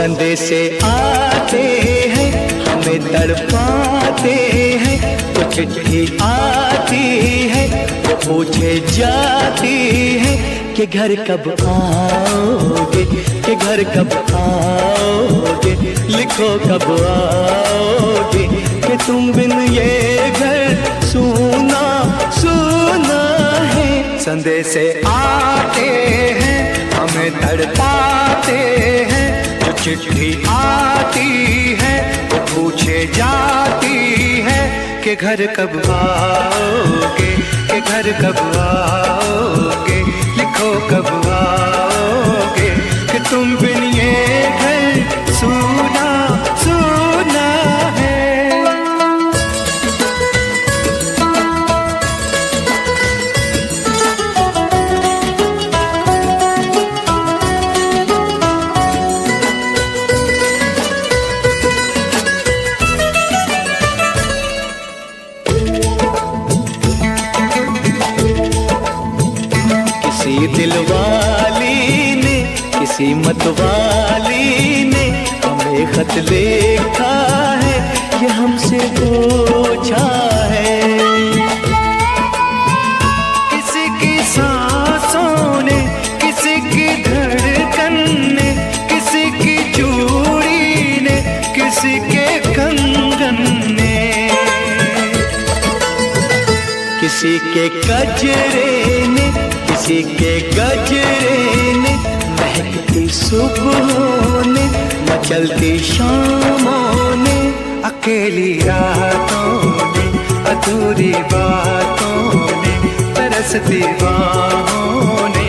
संदेशे आते हैं हमें तड़पाते हैं, तो चिट्ठी आती है वो पूछे जाती है कि घर कब आओगे, कि घर कब आओगे, लिखो कब आओगे, कि तुम बिन ये घर सूना सूना है। संदेशे आते हैं हमें तड़पाते हैं, जो चिट्ठी आती है वो पूछे जाती है कि घर कब आओगे, कि घर कब आओगे, लिखो कब आओगे, कि तुम बिन ये घर सूना सूना है। किसी दिलवाली ने, किसी मतवाली ने हमें खत लिखा है, ये हमसे पूछा है। किसी की सांसों ने, किसी की धड़कन ने, किसी की चूड़ी ने, किसी के कंगन ने, किसी के गजरे ने, किसी के गजरे ने, महकती सुबहों ने, मचलती शामों ने, अकेली रातों ने, अधूरी बातों ने, तरसती बाहों ने,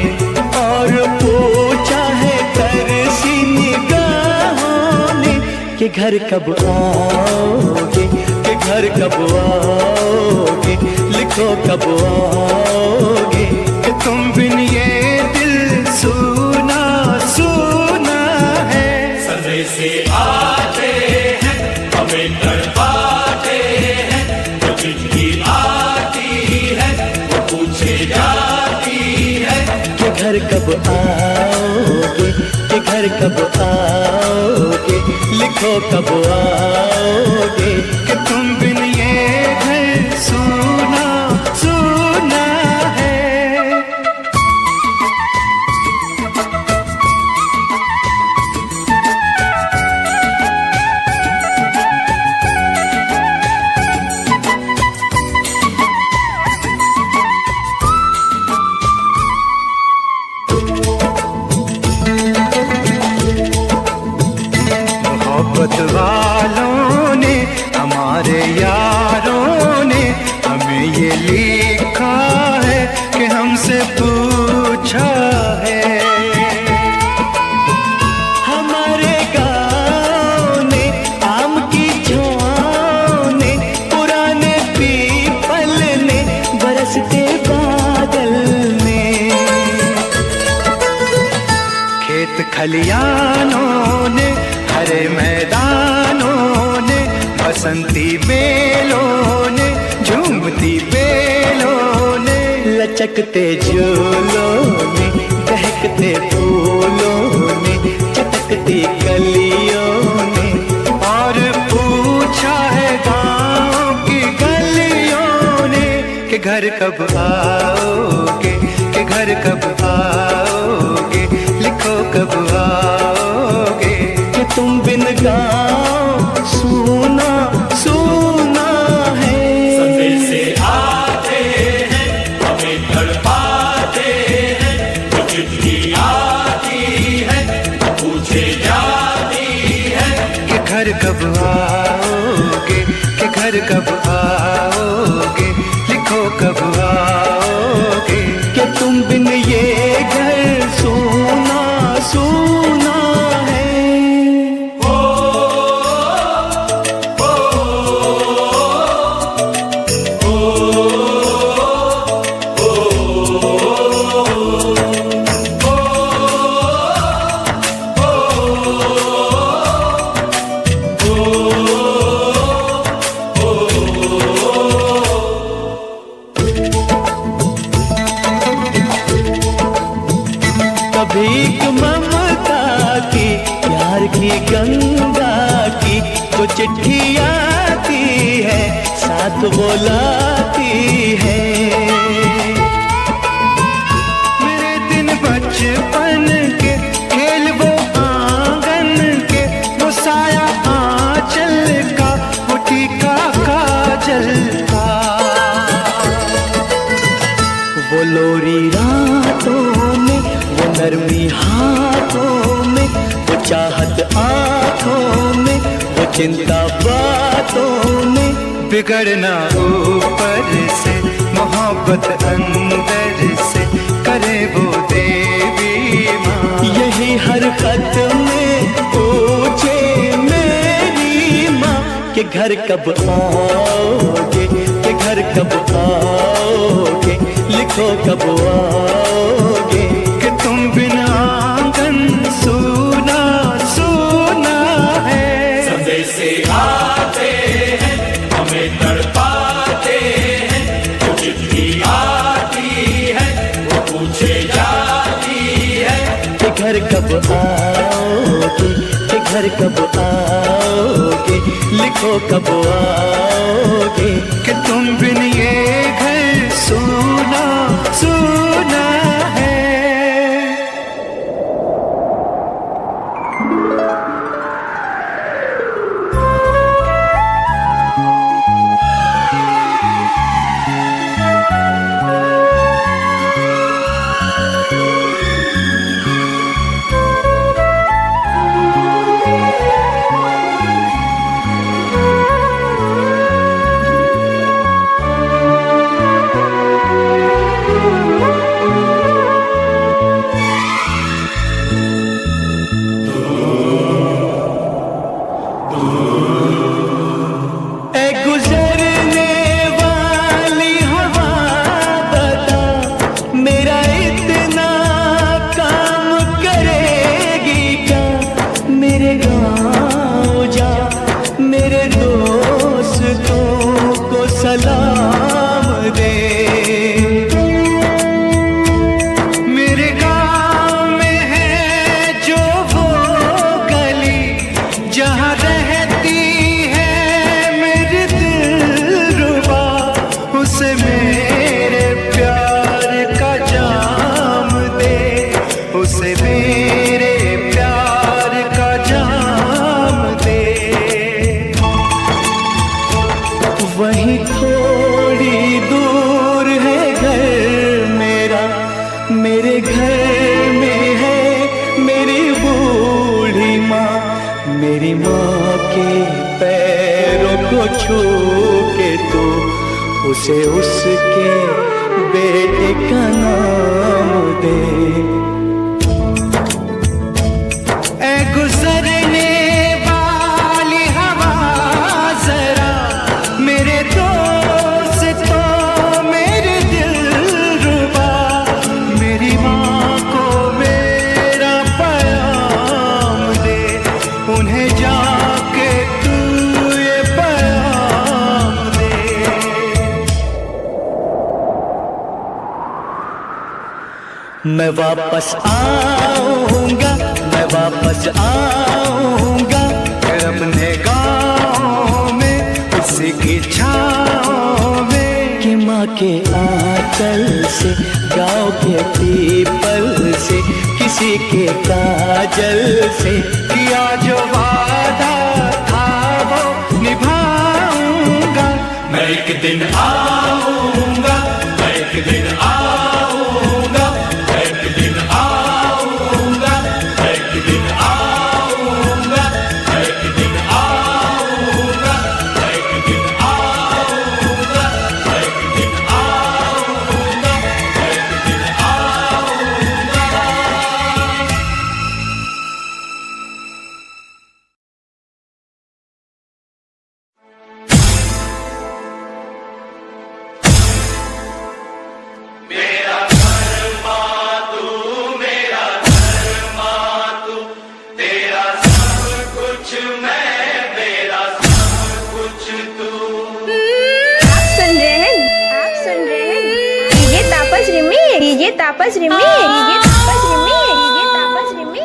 और पूछा है तरसी निगाहों ने कि घर कब आओगे, कि घर कब आओगे, लिखो कब आओगे, कि तुम बिन ये दिल सूना सूना है। संदेशे आते हैं हमें तड़पाते हैं, जो चिट्ठी आती है वो पूछे जाती है कि घर कब आओगे, कि घर कब आओगे, लिखो कब आओगे, कि तुम बिन ये घर सूना सूना है। मोहब्बत वालों ने, हमारे यारों ने हमें ये लिखा है कि हमसे पूछा है। हमारे गाँव ने, आम की छाँव ने, पुराने पीपल ने, बरसते बादल ने, खेत खलियानों ने, हरे मैदानों ने, बसंती बेलों ने, झूमती बेलों ने, लचकते झूलों ने, दहकते फूलों ने, चटकती कलियों ने, और पूछा है गाँव की गलियों ने कि घर कब आओगे, कि घर कब आओगे, लिखो कब आओगे, कि तुम बिन गाँव सूना सूना है। संदेशे आते हैं हमें तड़पाते हैं, जो चिट्ठी आती है वो पूछे जाती है कि घर कब आओगे, कि घर कब आओगे, लिखो कब आओगे, कि तुम बिन ये घर सूना सूना है। भीख ममता की, प्यार ही गंगा की जो चिट्ठी आती है साथ वो लाती है। मेरे दिन बचपन के खेल वो आंगन के, वो साया आंचल का, वो टीका काजल का, वो लोरी रातों में, वो नरमी हाथों में, वो चाहत आँखों में, वो चिंता बातों में। बिगड़ना ऊपर से, मोहब्बत अंदर से, करे वो देवी माँ। यही हर खत में पूछे मेरी माँ कि घर कब आओगे, कि घर कब आओगे, लिखो कब आओगे। कि तुम बिना आंगन सूना सूना है। संदेश से आते हैं हमें तड़पाते हैं, जो चिट्ठी आती है वो पूछे जाती है। कि घर कब आओगे, कि घर कब आओगे, लिखो कब आओगे। कि तुम बिन ये घर सूना सूना है। उसे उसके बेटे का नाम दे। ऐ गुजरने वाली हवा जरा मेरे दोस्तों, मेरे दिलरुबा, मेरी माँ को मेरा पैगाम दे। उन्हें जाके तू ये पैगाम दे। मैं वापस आऊंगा, मैं वापस आऊंगा, फिर अपने गाँव में उसी की छाँव में। कि माँ के आंचल से, गाँव के पीपल से, किसी के काजल से, किया जो वादा था वो निभाऊंगा। मैं एक दिन आऊंगा, मैं एक दिन आऊंगा, मैं एक दिन आऊंगा, मैं एक दिन आऊंगा, मैं एक दिन आऊंगा, मैं एक दिन आऊंगा, मैं एक दिन आऊंगा, मैं एक दिन आऊंगा। तापस रिमी, ये तापस रिमी, ये तापस रिमी।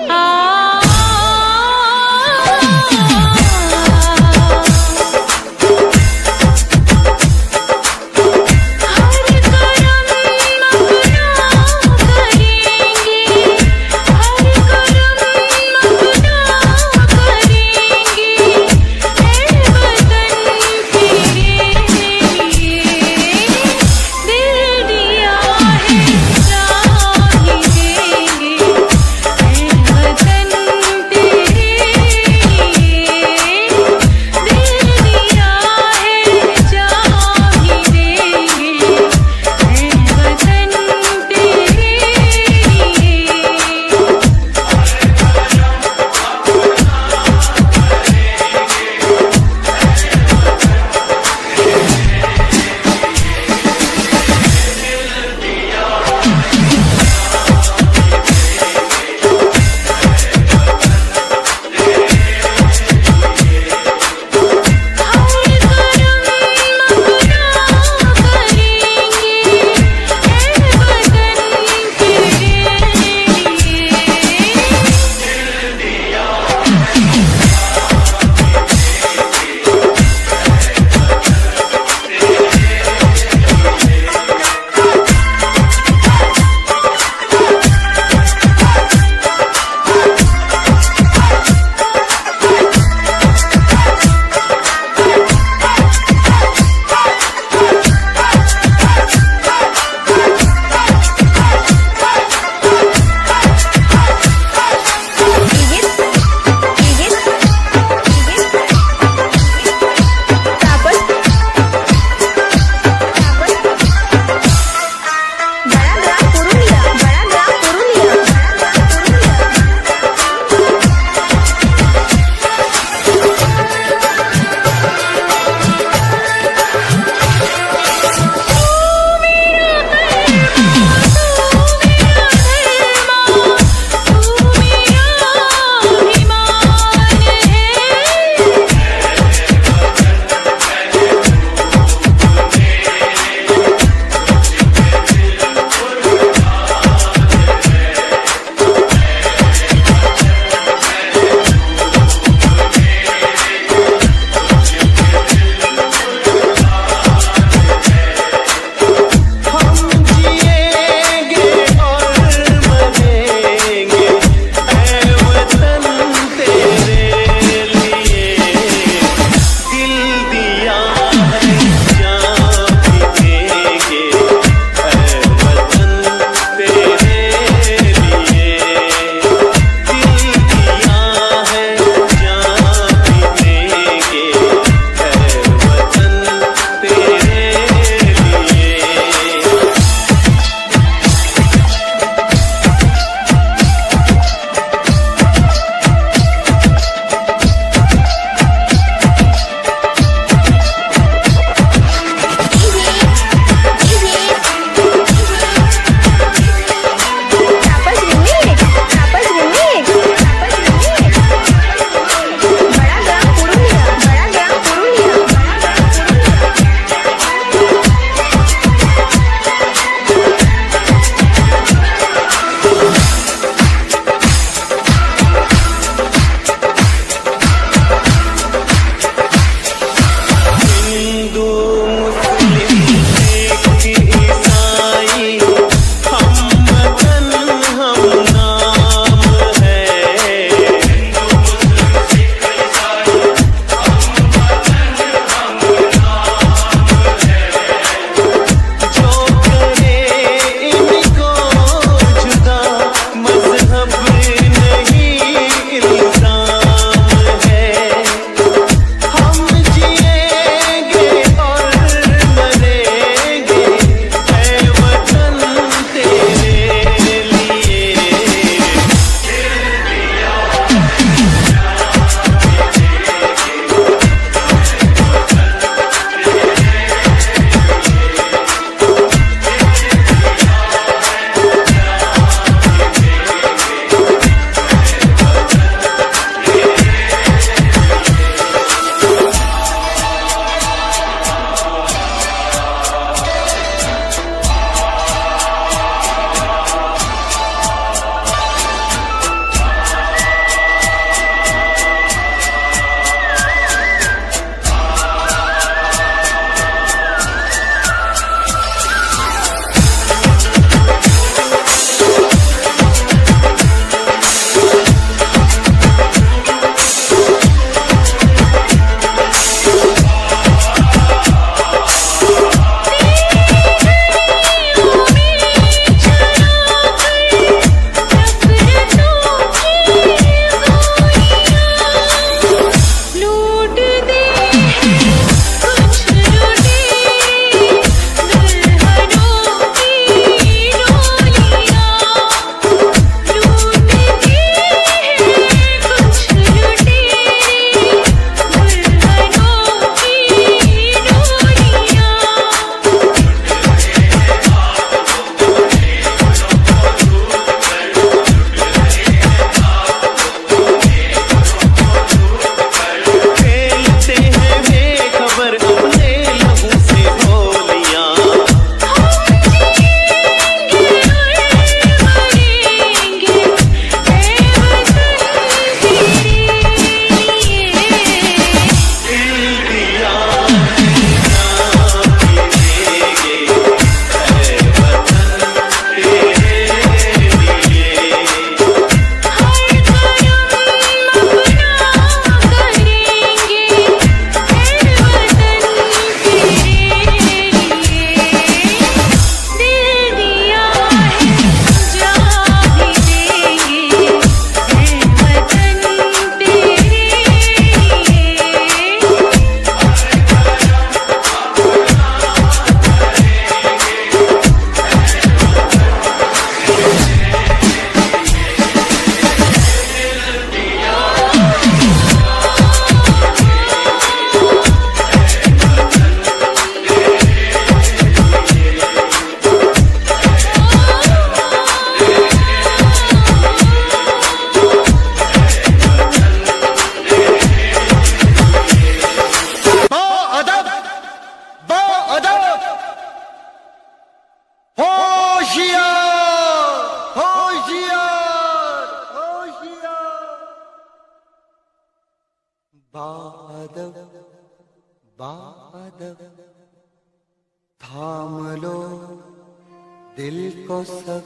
दिल को सब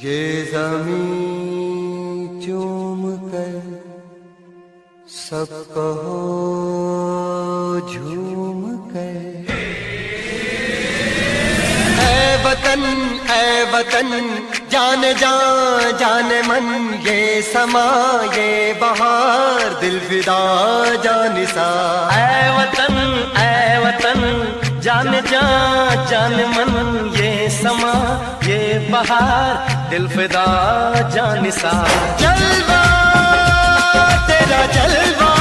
ये ज़मीं चूम कर सब कहो झूम कर। ऐ वतन जान जान मन ये समा ये बहार दिल फिदा जानिसा। ऐ वतन जान जान मन ये समा ये बहार दिल फिदा जानिसा। जलवा तेरा जलवा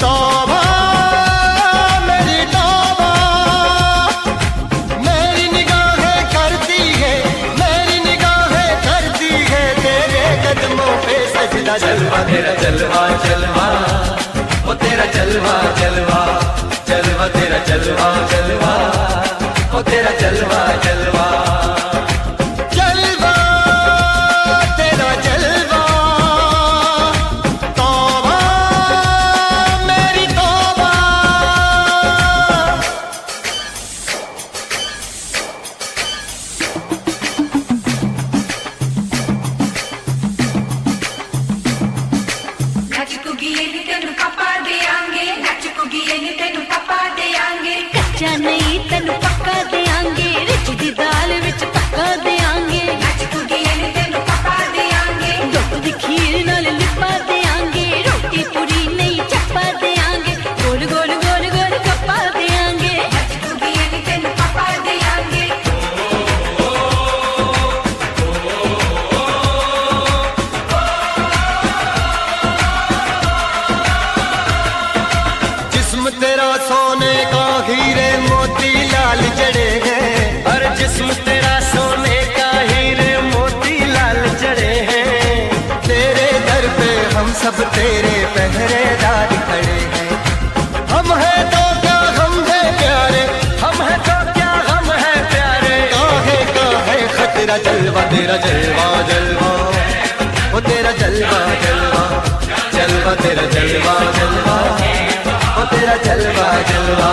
तौबा मेरी तौबा, मेरी निगाहें करती है तेरे कदमों पे सजदा। जलवा तेरा जलवा जलवा ओ तेरा जलवा जलवा जलवा तेरा जलवा जलवा ओ तेरा जलवा जलवा। जलवा तेरा जलवा तौबा मेरी तौबा। कच्चा नहीं तेनू पक्का देंगे, रिच दी दाल विच पक्का देंगे। दुध दी खीर नाल लिपा देंगे, रोटी पूरी नहीं चप्पा देंगे। गोल गोल गोल गोल कप्पा देंगे। जिस्म तेरा सोने का हीरे मोती लाल जड़े हैं। और जिस्म तेरा सोने का हीरे मोती लाल जड़े हैं। तेरे दर पे हम सब तेरे पहरेदार खड़े हैं। हम हैं तो क्या हम है प्यारे, हम है तो क्या हम है प्यारे। काहे खतरा। जलवा तेरा जलवा जलवा ओ तेरा जलवा जलवा जलवा तेरा जलवा जलवा ओ तेरा जलवा जलवा।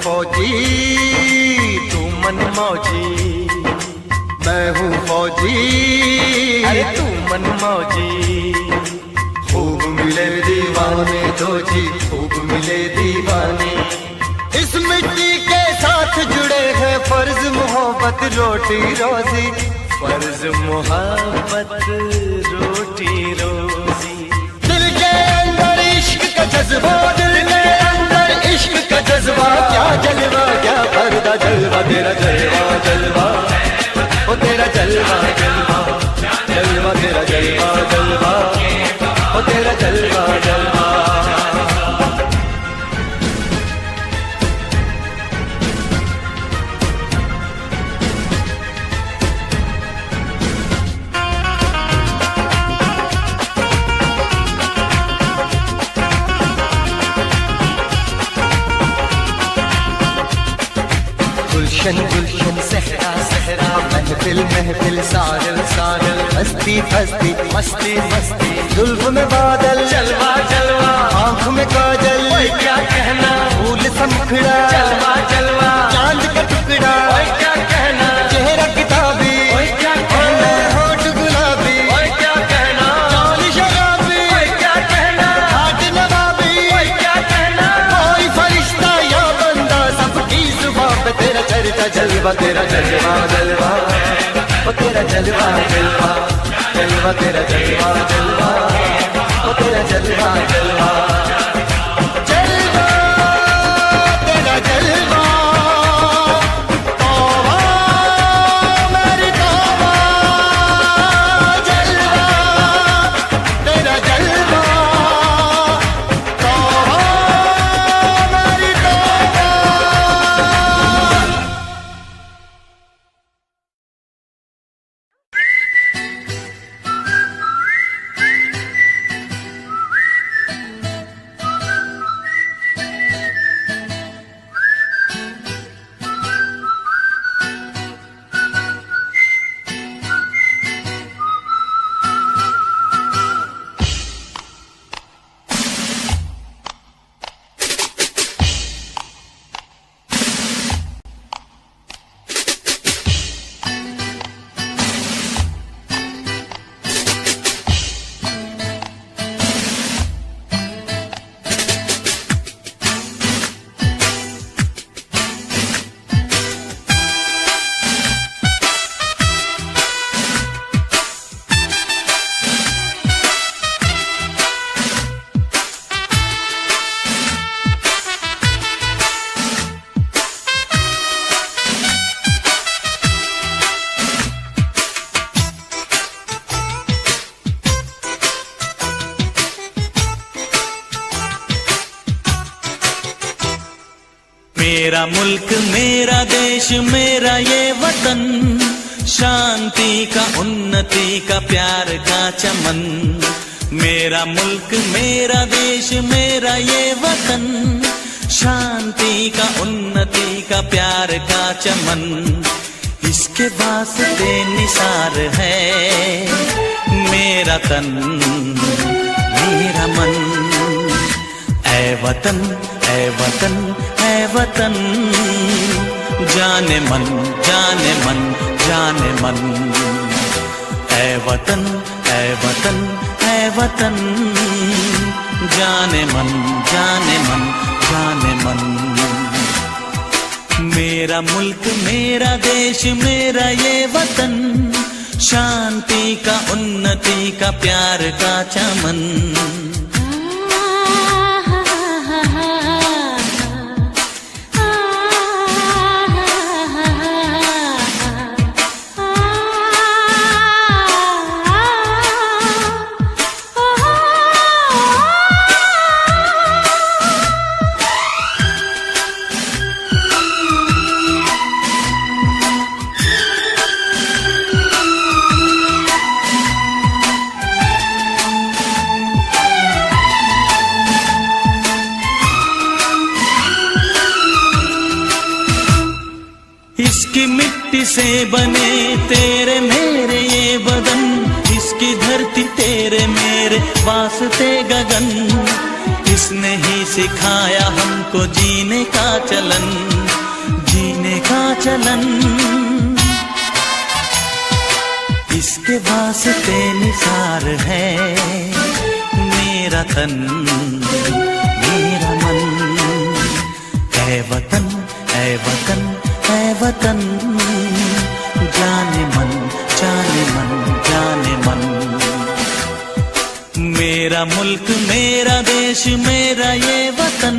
फौजी तू मन मौजी, मैं हूँ फौजी अरे तू मन मौजी। खूब मिले दीवाने तो जी खूब मिले दीवाने। इस मिट्टी के साथ जुड़े हैं फर्ज मोहब्बत रोटी रोजी। फर्ज मोहब्बत रोटी रोजी। दिल के अंदर इश्क का जज्बा, दिल के अंदर इश्क का जज्बा। क्या जलवा क्या पर्दा। जलवा तेरा जलवा जलवा ओ तेरा जलवा जलवा जलवा तेरा जलवा जलवा ओ तेरा जलवा जलवा। गुलशन गुलशन सहरा सहरा, महफिल महफिल साहिल साहिल, हस्ती हस्ती मस्ती मस्ती। जुल्फ में बादल जलवा जलवा, आँख में काजल, ओए क्या कहना, फूल समखड़ा जलवा जलवा, चांद का टुकड़ा, ओए क्या कहना, चेहरा किताबी, ओए क्या कहना, होठ गुलाबी, ओए क्या कहना, चाल शराबी, ओए क्या कहना, हाथ नवाबी, ओए क्या कहना। कोई फरिश्ता या बंदा सबकी जुबान पे तेरा चर्चा। जलवा तेरा जलवा जलवा ओ तेरा तेरा जलवा जलवा जलवा तेरा जलवा जलवा ओ तेरा जलवा जलवा जलवा तेरा जलवा तौबा मेरी तौबा जलवा तेरा जलवा तौबा मेरी तौबा। मेरा मुल्क मेरा देश मेरा ये वतन, शांति का उन्नति का प्यार का चमन। मेरा मुल्क मेरा देश मेरा ये वतन, शांति का उन्नति का प्यार का चमन। इसके वास्ते निसार है मेरा तन मेरा मन। ऐ वतन ऐ वतन ऐ वतन, जाने मन जाने मन जाने मन। ऐ वतन ऐ वतन ऐ वतन, जाने मन जाने मन जाने मन। मेरा मुल्क मेरा देश मेरा ये वतन, शांति का उन्नति का प्यार का चमन। इसकी मिट्टी से बने तेरे मेरे ये बदन, इसकी धरती तेरे मेरे वास्ते गगन। इसने ही सिखाया हमको जीने का चलन जीने का चलन। इसके वास्ते निसार है मेरा तन मेरा मन। ऐ वतन ऐ वतन ऐ वतन, जाने मन जाने मन जाने मन। मेरा मुल्क मेरा देश मेरा ये वतन,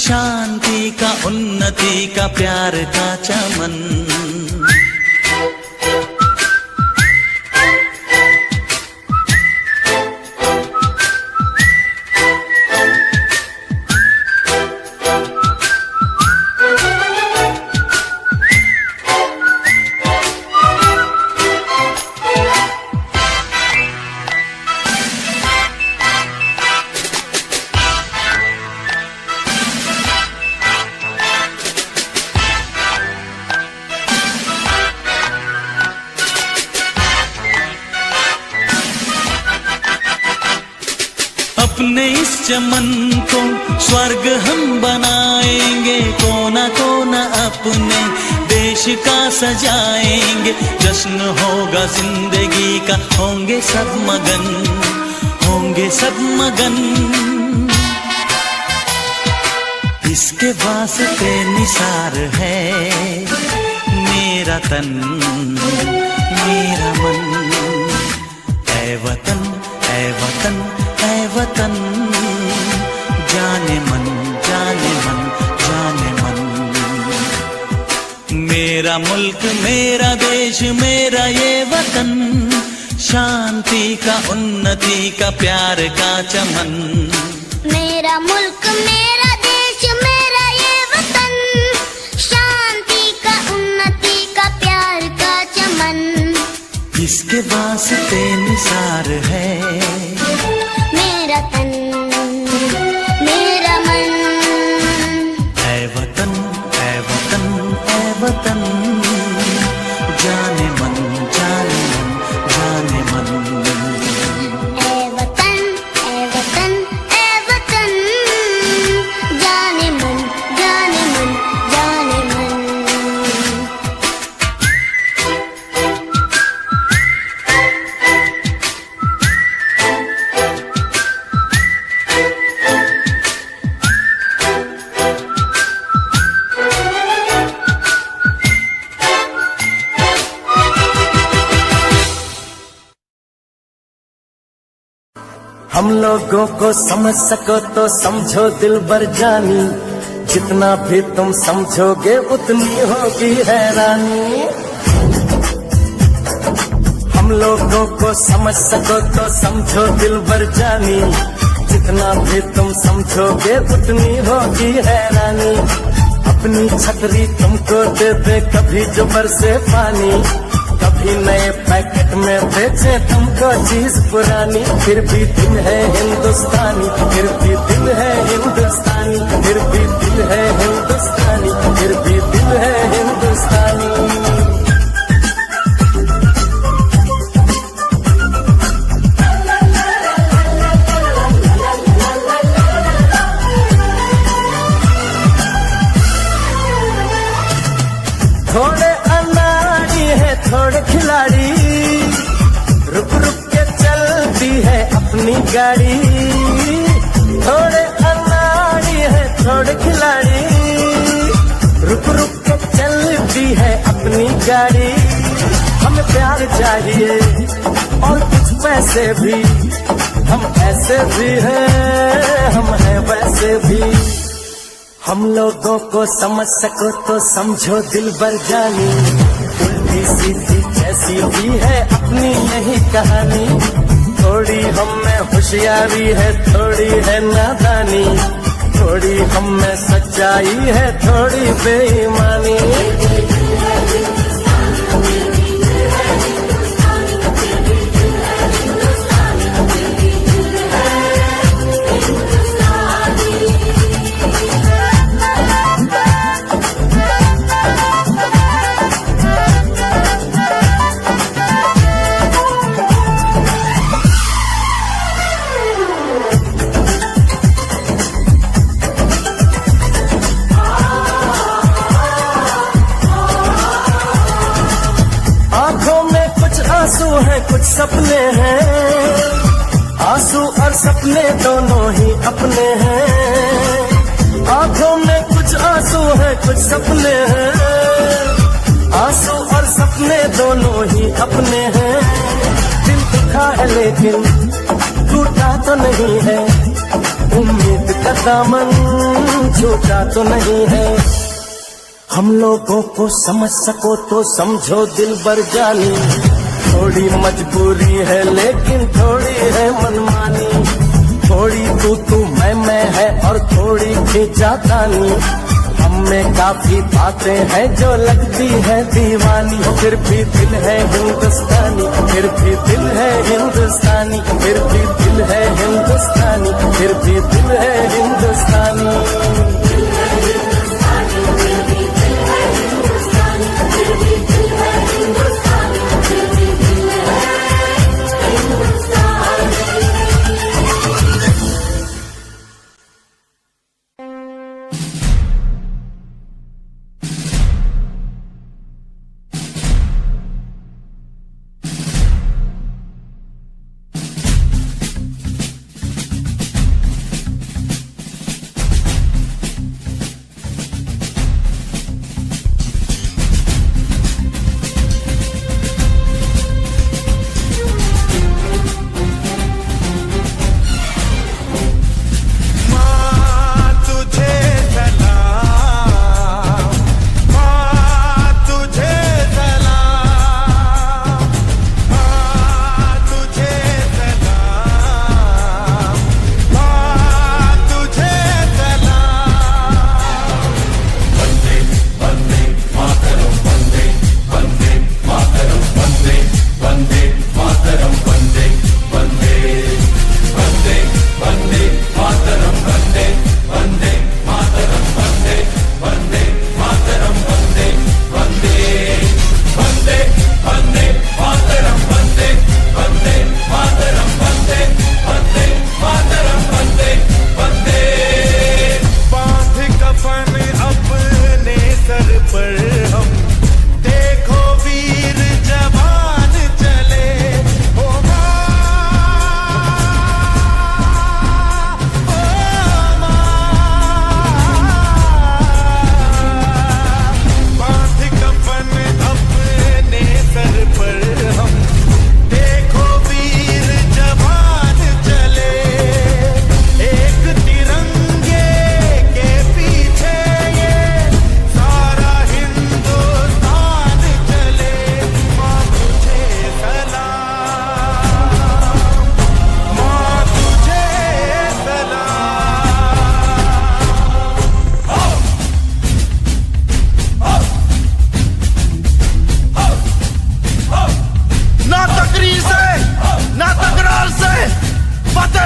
शांति का उन्नति का प्यार का चमन। अपने इस चमन को स्वर्ग हम बनाएंगे, कोना कोना अपने देश का सजाएंगे। जश्न होगा जिंदगी का, होंगे सब मगन होंगे सब मगन। इसके वास्ते निसार है मेरा तन मेरा मन। ऐ वतन ऐ वतन ऐ वतन, जाने मन जाने मन जाने मन। मेरा मुल्क मेरा देश मेरा ये वतन, शांति का उन्नति का प्यार का चमन। मेरा मुल्क मेरा देश मेरा ये वतन, शांति का उन्नति का प्यार का चमन। इसके वास्ते निसार है मेरा तन मेरा मन। ऐ वतन ऐ वतन ऐ वतन, जाने मन जाने मन जाने मन। ऐ वतन ऐ वतन ऐ वतन, जाने मन जाने मन जाने मन। हम लोगों को समझ सको तो समझो दिलबर जानी, जितना भी तुम समझोगे उतनी होगी हैरानी। हम लोगों को समझ सको तो समझो दिलबर जानी, जितना भी तुम समझोगे उतनी होगी हैरानी। अपनी छतरी तुमको दे दे कभी जो बरसे पानी, कभी नए पैकेट में बेचे तुमको चीज पुरानी। फिर भी दिल है हिंदुस्तानी, फिर भी दिल है हिंदुस्तानी, फिर भी दिल है हिंदुस्तानी, फिर भी दिल है हिंदुस्तानी। थोड़े अनाड़ी है थोड़े खिलाड़ी, रुक रुक के चलती है अपनी गाड़ी। थोड़े अनाड़ी है थोड़े खिलाड़ी, रुक रुक के चलती है अपनी गाड़ी। हमें प्यार चाहिए और कुछ पैसे भी, हम ऐसे भी हैं हम हैं वैसे भी। हम लोगों को समझ सको तो समझो दिलबर जानी, उल्टी सीधी जैसी भी है अपनी यही कहानी। थोड़ी हम में होशियारी है थोड़ी है नादानी, थोड़ी हम में सच्चाई है थोड़ी बेईमानी। आंसू है कुछ सपने हैं, आंसू और सपने दोनों ही अपने हैं। आंखों में कुछ आंसू है कुछ सपने हैं, आंसू और सपने दोनों ही अपने हैं। दिल दुखा है लेकिन टूटा तो नहीं है, उम्मीद का दामन छूटा तो नहीं है। हम लोगों को समझ सको तो समझो दिलबर जानी, थोड़ी मजबूरी है लेकिन थोड़ी है मनमानी। थोड़ी तू मैं है और थोड़ी खींचातानी। हम में काफी बातें हैं जो लगती है दीवानी। फिर भी दिल है हिंदुस्तानी, फिर भी दिल है हिंदुस्तानी, फिर भी दिल है हिंदुस्तानी, फिर भी दिल है हिंदुस्तानी।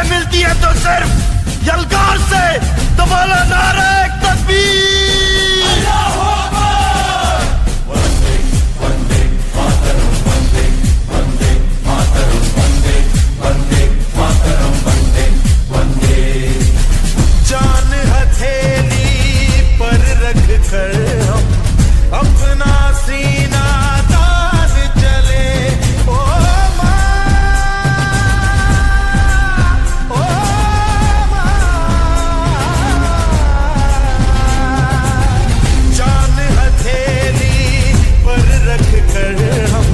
मिलती है तो सिर्फ यलगार से। तो बोलो नारे तकबीर। जान हथेली पर रख कर हम अपना सीना तान चले। ओ माँ, ओ माँ, जान हथेली पर रख कर हम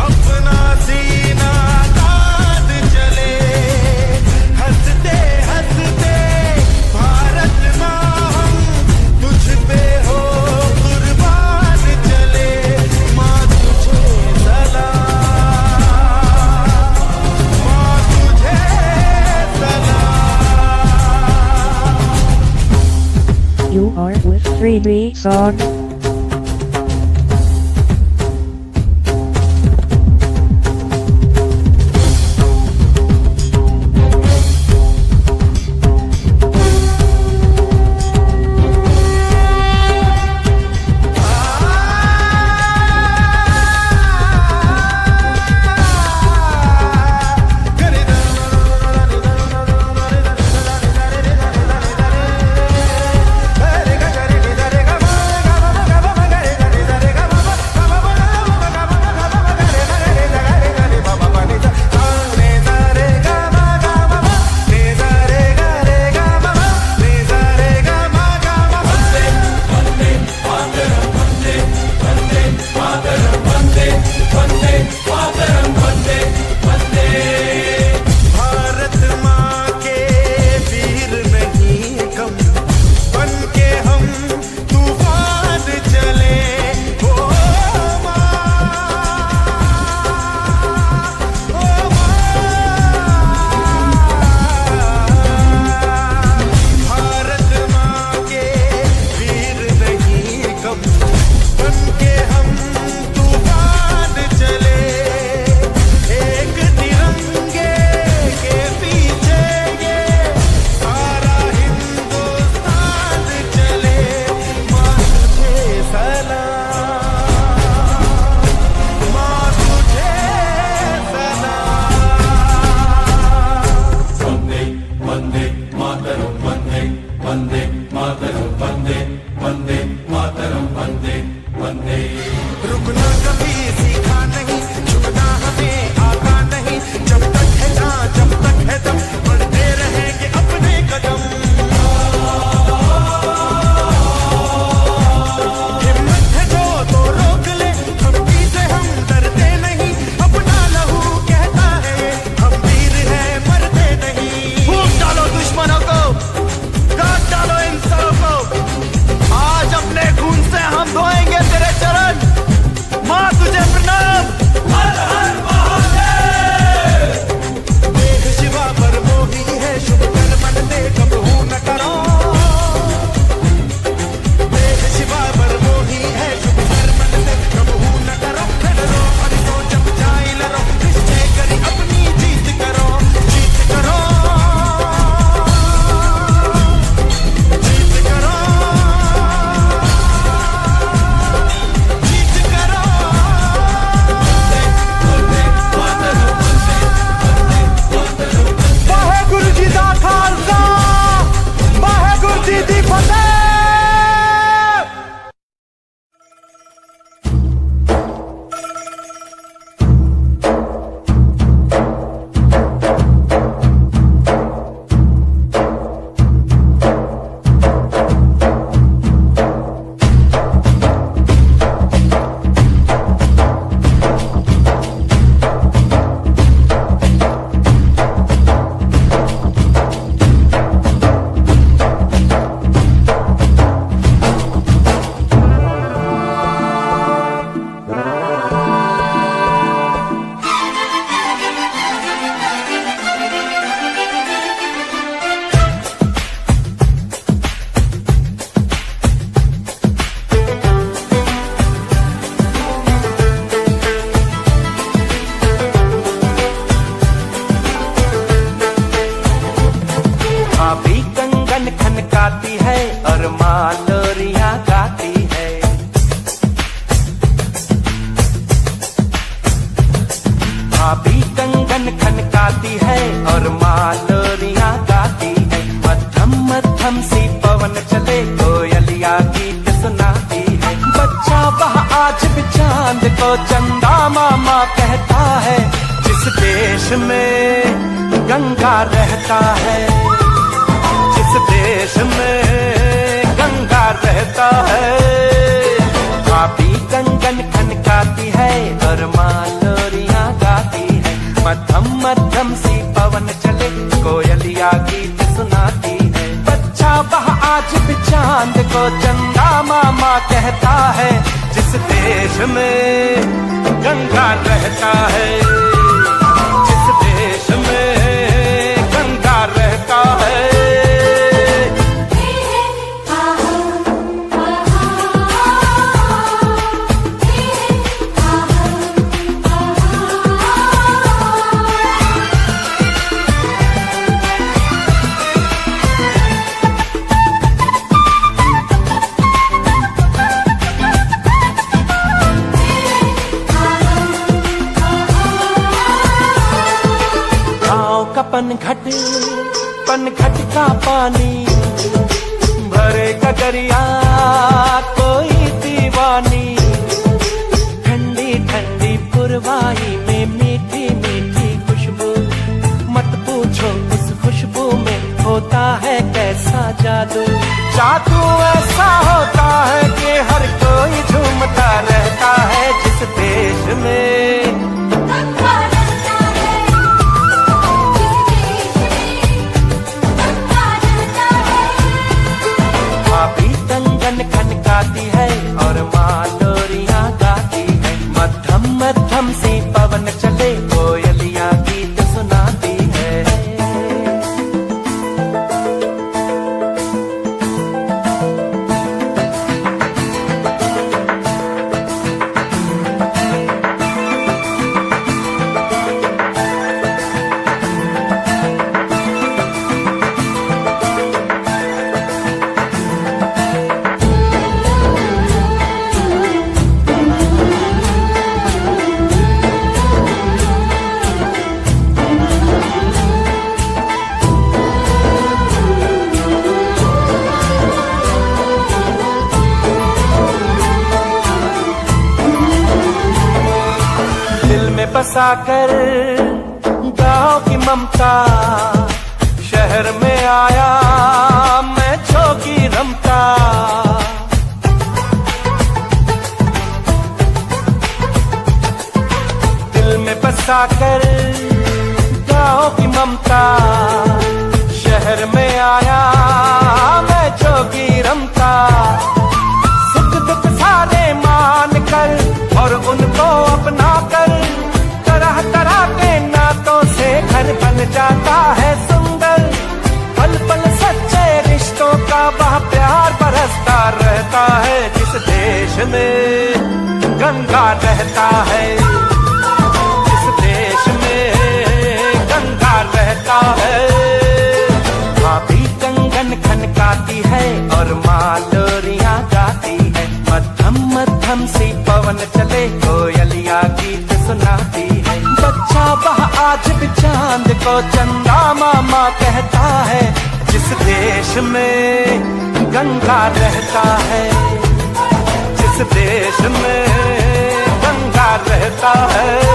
अपना सीना तान चले। हंसते हंसते भारत माँ हम तुझ पे हो कुर्बान चले। माँ तुझे सलाम, माँ तुझे सलाम। You are with 3D song. खनकाती है और माँ लोरियां गाती है। भाभी कंगन खनकाती है और माँ लोरियां गाती है। मध्यम मध्यम सी पवन चले कोयलिया गीत सुनाती है। बच्चा वह आज भी चांद को चंदा मामा कहता है। जिस देश में गंगा रहता है, जिस देश में गंगा रहता है। भाभी कंगन खनकाती है और माँ लोरियां गाती है। मध्यम मध्यम सी पवन चले कोयलिया गीत सुनाती है। बच्चा वह आज भी चांद को चंदा मामा कहता है। जिस देश में गंगा रहता है, जिस देश में गंगा रहता है। पनघट का पानी भरे गगरिया कोई दीवानी। ठंडी ठंडी पुरवाई में मीठी मीठी खुशबू। मत पूछो उस खुशबू में होता है कैसा जादू। जादू ऐसा होता है कि हर कोई झूमता रहता है। जिस देश में खनकाती है और माँ लोरियां गाती है। मध्यम मध्यम सी पवन चले कोयलिया गीत सुनाती है। बसाकर गाँव की ममता शहर में आया मैं जोगी रमता। दिल में बसाकर गाँव की ममता शहर में आया मैं जोगी रमता। सुख दुख सारे मान कर और उनको अपना कर तरह तरह के नातों से घर बन जाता है सुंदर। पल पल सच्चे रिश्तों का वह प्यार बरसता रहता है। जिस देश में गंगा रहता है, जिस देश में गंगा रहता है। भाभी कंगन खनकाती है और माँ लोरियां गाती है। मध्यम मध्यम सी पवन चले कोयलिया गीत सुनाती है। बच्चा वह आज भी चांद को चंदा मामा कहता है। जिस देश में गंगा रहता है, जिस देश में गंगा रहता है।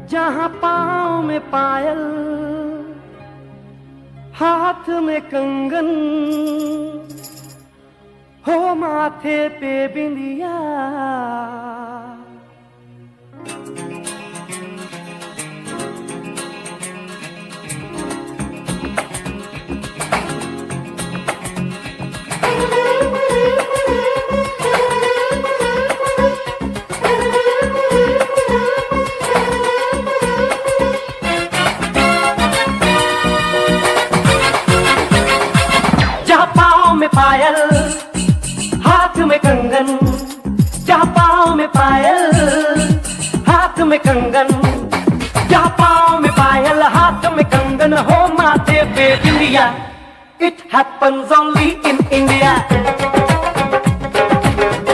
जहाँ पाँव में पायल, हाथ में कंगन, हो माथे पे बिंदिया, पायल, हाथ में कंगन, जहाँ पाँव में पायल, हाथ में कंगन, जहाँ पाँव में पायल, हाथ में कंगन हो माथे पे बिंदिया। It happens only in India.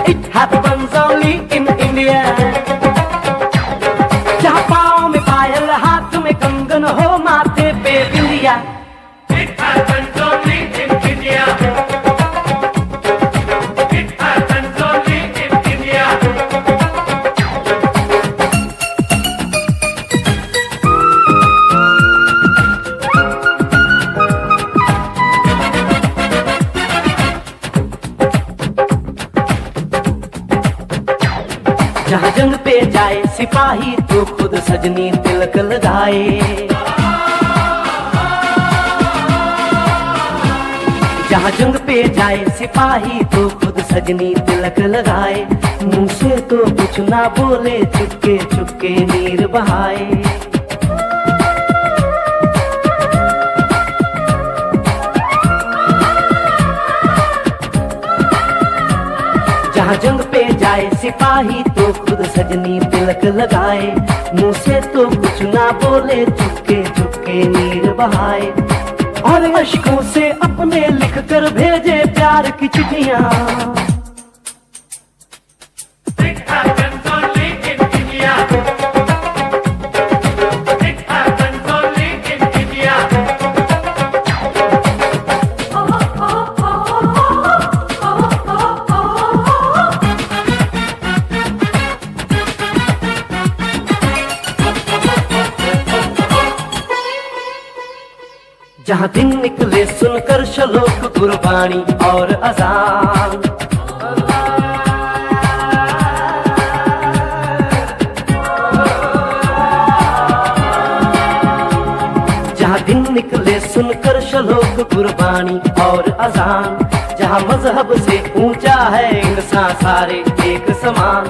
It happens only in India. जहाँ पाँव में पायल, हाथ में कंगन हो माथे पे बिंदिया। It happens only in India. It happens only in India. जहाँ जंग पे जाए सिपाही तो खुद सजनी तिलक लगाए। जहाँ जंग पे जाए सिपाही तो खुद सजनी तिलक लगाए। मुंह से तो कुछ ना बोले, चुपके चुपके नीर बहाए। जहाँ जंग पे जाए सिपाही तो खुद सजनी तिलक लगाए। मुंह से तो कुछ ना बोले, चुपके चुपके नीर बहाए। और अश्कों से अपने लिख कर भेजे प्यार की चिट्ठियां। It happens only in India. It happens only in India. जहाँ दिन निकले सुनकर श्लोक गुरबाणी और अजान। जहाँ दिन निकले सुनकर श्लोक गुरबाणी और अजान। जहाँ मजहब से ऊंचा है इंसान सारे एक समान।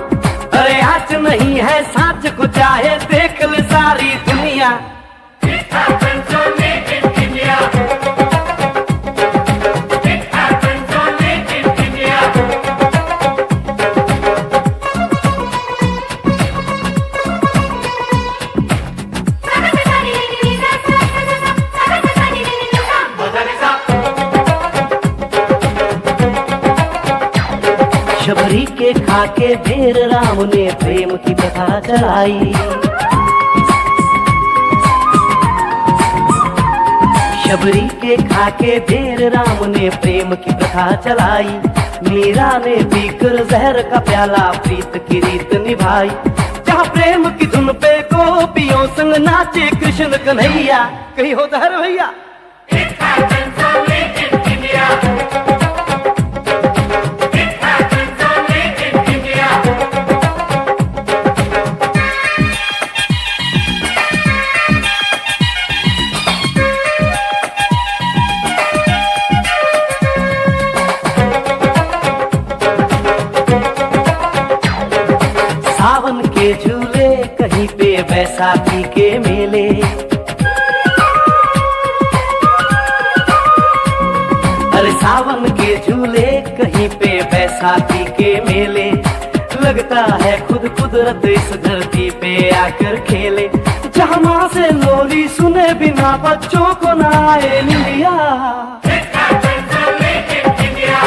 अरे आज नहीं है साच को चाहे देख ले सारी दुनिया। It happens only in India. It happens only in India. Shabari के खाके ढेर राम ने प्रेम की कथा चलाई। शबरी के खाके ढेर राम ने प्रेम की कथा चलाई। मीरा ने पीकर जहर का प्याला प्रीत की रीत निभाई। जहाँ प्रेम की धुन पे गोपियों संग नाचे कृष्ण कन्हैया। कहीं हो दहर भैया। It happens only in India. It happens only in India. सावन के झूले कहीं पे बैसाखी के मेले। अरे सावन के झूले कहीं पे बैसाखी के मेले। लगता है खुद कुदरत इस धरती पे आकर खेले। जहाँ माँ से लोरी सुने बिना बच्चों को ना आए निंदिया। It happens only in India.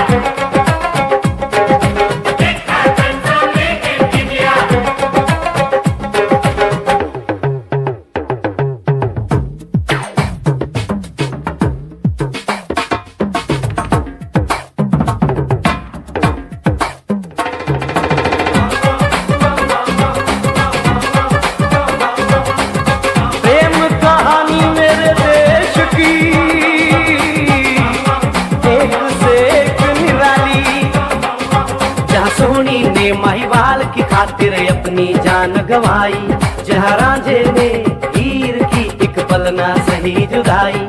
It happens only in India. प्रेम कहानी मेरे देश की एक से एक निराली। जहाँ सोनी ने महिवाल की खातिर अपनी जान गंवाई। जहाँ रांझे ने हीर की एक पल ना सही जुदाई।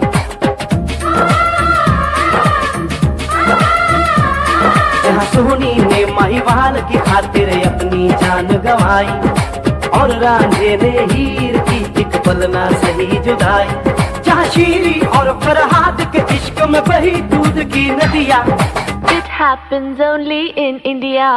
जहाँ सोनी ने महिवाल की खातिर अपनी जान गंवाई। और रांझे ने हीर की एक पल ना सही जुदाई। जहाँ शीरी और फरहाद के इश्क में बही दूध की नदियाँ। It happens only in India.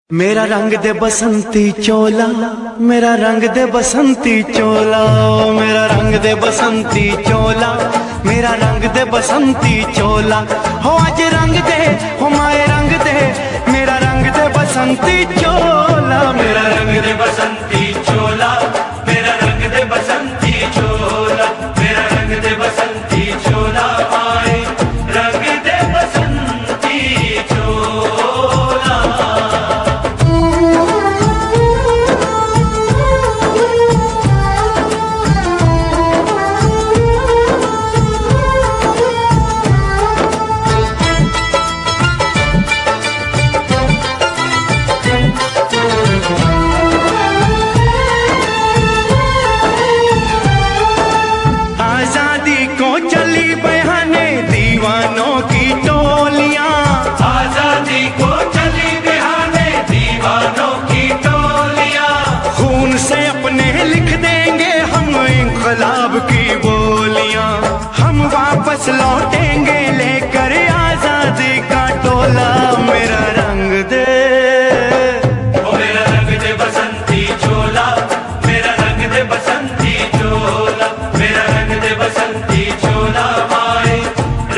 मेरा रंग दे बसंती चोला, मेरा रंग दे बसंती चोला, मेरा रंग दे बसंती चोला, मेरा रंग दे बसंती चोला। हो आज रंग दे, हो माए रंग दे, मेरा रंग दे बसंती चोला, मेरा रंग दे बसंती चोला, मेरा रंग दे बसंती चोला, मेरा रंग दे बसंती चोला, माए रंग दे बसंती चोला। इंकलाब की बोलियां हम वापस लौटेंगे लेकर आजादी का टोला। मेरा रंग दे, ओ मेरा रंग दे बसंती चोला, मेरा रंग दे बसंती चोला, मेरा रंग दे बसंती चोला, माए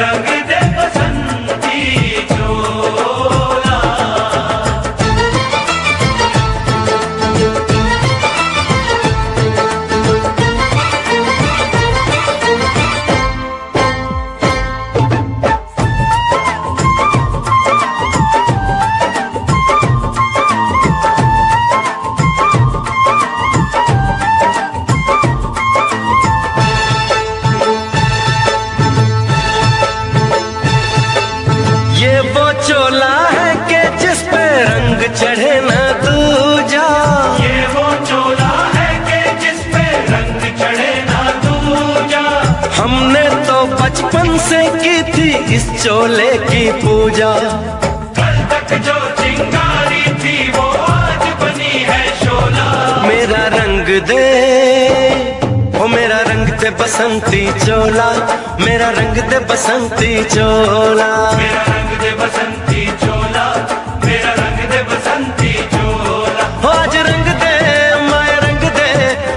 रंग दे बसंती चोला। चोला है कि जिस पे रंग चढ़े ना दूजा, ये वो चोला है कि जिस पे रंग चढ़े ना दूजा। हमने तो बचपन से की थी इस चोले की पूजा, कल तक जो चिंगारी थी वो आज बनी है शोला। मेरा रंग दे, ओ मेरा रंग दे बसंती चोला, मेरा रंग दे बसंती चोला, मेरा रंग दे बसंती चोला, मेरा रंग दे बसंती चोला। आज रंग दे माए रंग दे,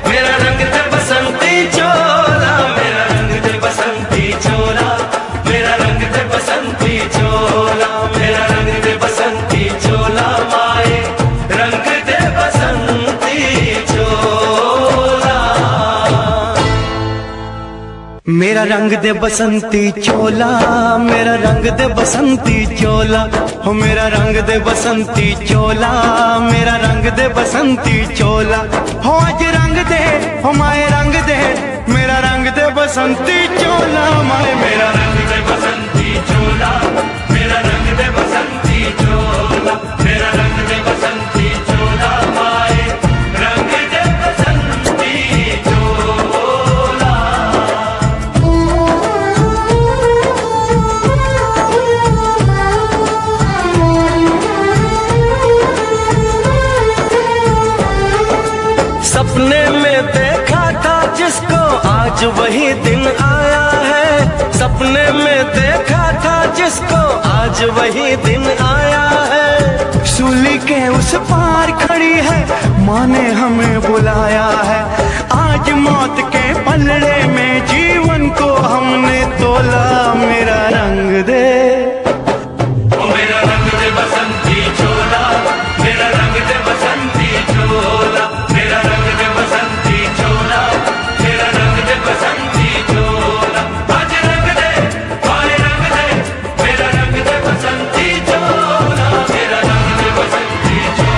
मेरा रंग दे बसंती चोला, मेरा रंग दे बसंती चोला, मेरा रंग दे बसंती चोला, मेरा रंग दे बसंती चोला, माए रंग दे बसंती चोला। मेरा रंग दे बसंती चोला, मेरा रंग दे बसंती चोला, हो मेरा रंग दे बसंती चोला, मेरा रंग दे बसंती चोला। हो आज रंग दे, हो माए रंग दे, मेरा रंग दे बसंती चोला, माए मेरा रंग दे बसंती चोला, मेरा रंग दे बसंती चोला, मेरा रंग दे बसंती चोला, माए रंग दे बसंती चोला। सपने में देखा था जिसको आज वही दिन आया है, सपने में देखा था जिसको आज वही दिन आया है। सूली के उस पार खड़ी है, माँ ने हमें बुलाया है। आज मौत के पलड़े में जीवन को हमने तोला। मेरा रंग दे, ओ मेरा रंग दे बसंती चोला, मेरा रंग दे बसंती चोला, मेरा रंग दे बसंती चोला, मेरा रंग दे बसंती चोला। आज रंग दे माए रंग दे, मेरा रंग दे बसंती चोला, मेरा रंग दे बसंती चोला।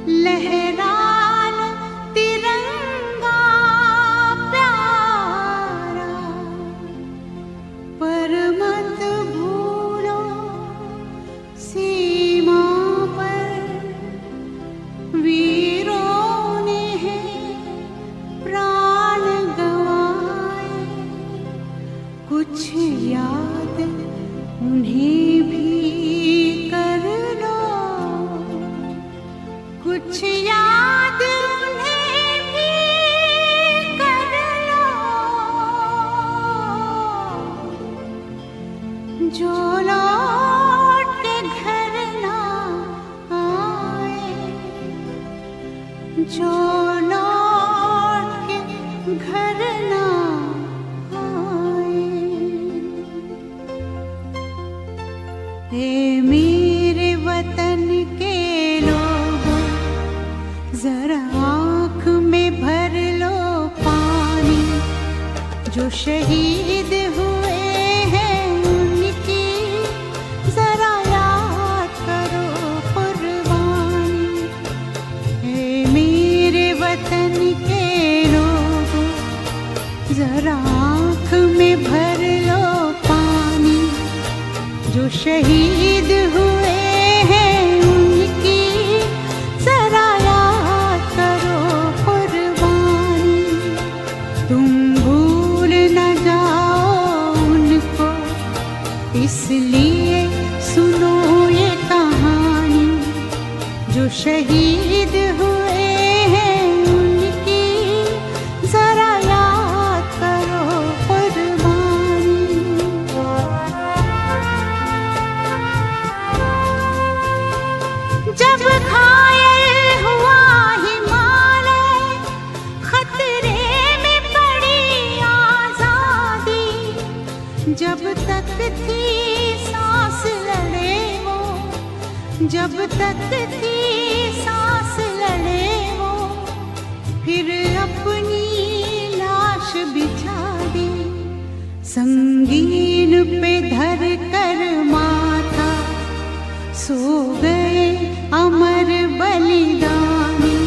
लहराना तिरंगा प्यारा, पर मत भूलो सीमा पर वीरों ने है प्राण गंवाए। कुछ याद उन्हें भी कर लो, कुछ याद उन्हें भी कर लो, जो लौट के घर ना आए, जो लौट के घर ना आए। ए मेरे वतन के लोगों, जरा आँख में भर लो पानी, जो शहीद हुए हैं उनकी जरा याद करो कुर्बानी। ए मेरे वतन के लोगों, जरा आँख में भर लो पानी, जो शहीद हुए हैं उनकी जरा याद करो कुर्बानी। तुम भूल न जाओ उनको, इसलिए सुनो ये कहानी, जो शहीद हुए हैं उनकी जरा याद करो कुर्बानी। जब घायल हुआ हिमालय, खतरे में पड़ी आजादी, जब तक थी सांस लड़े वो, जब तक थी सांस लड़े वो, फिर अपनी लाश बिछा दी, संगीन पे धर कर माथा, सो गए अमर बलिदानी,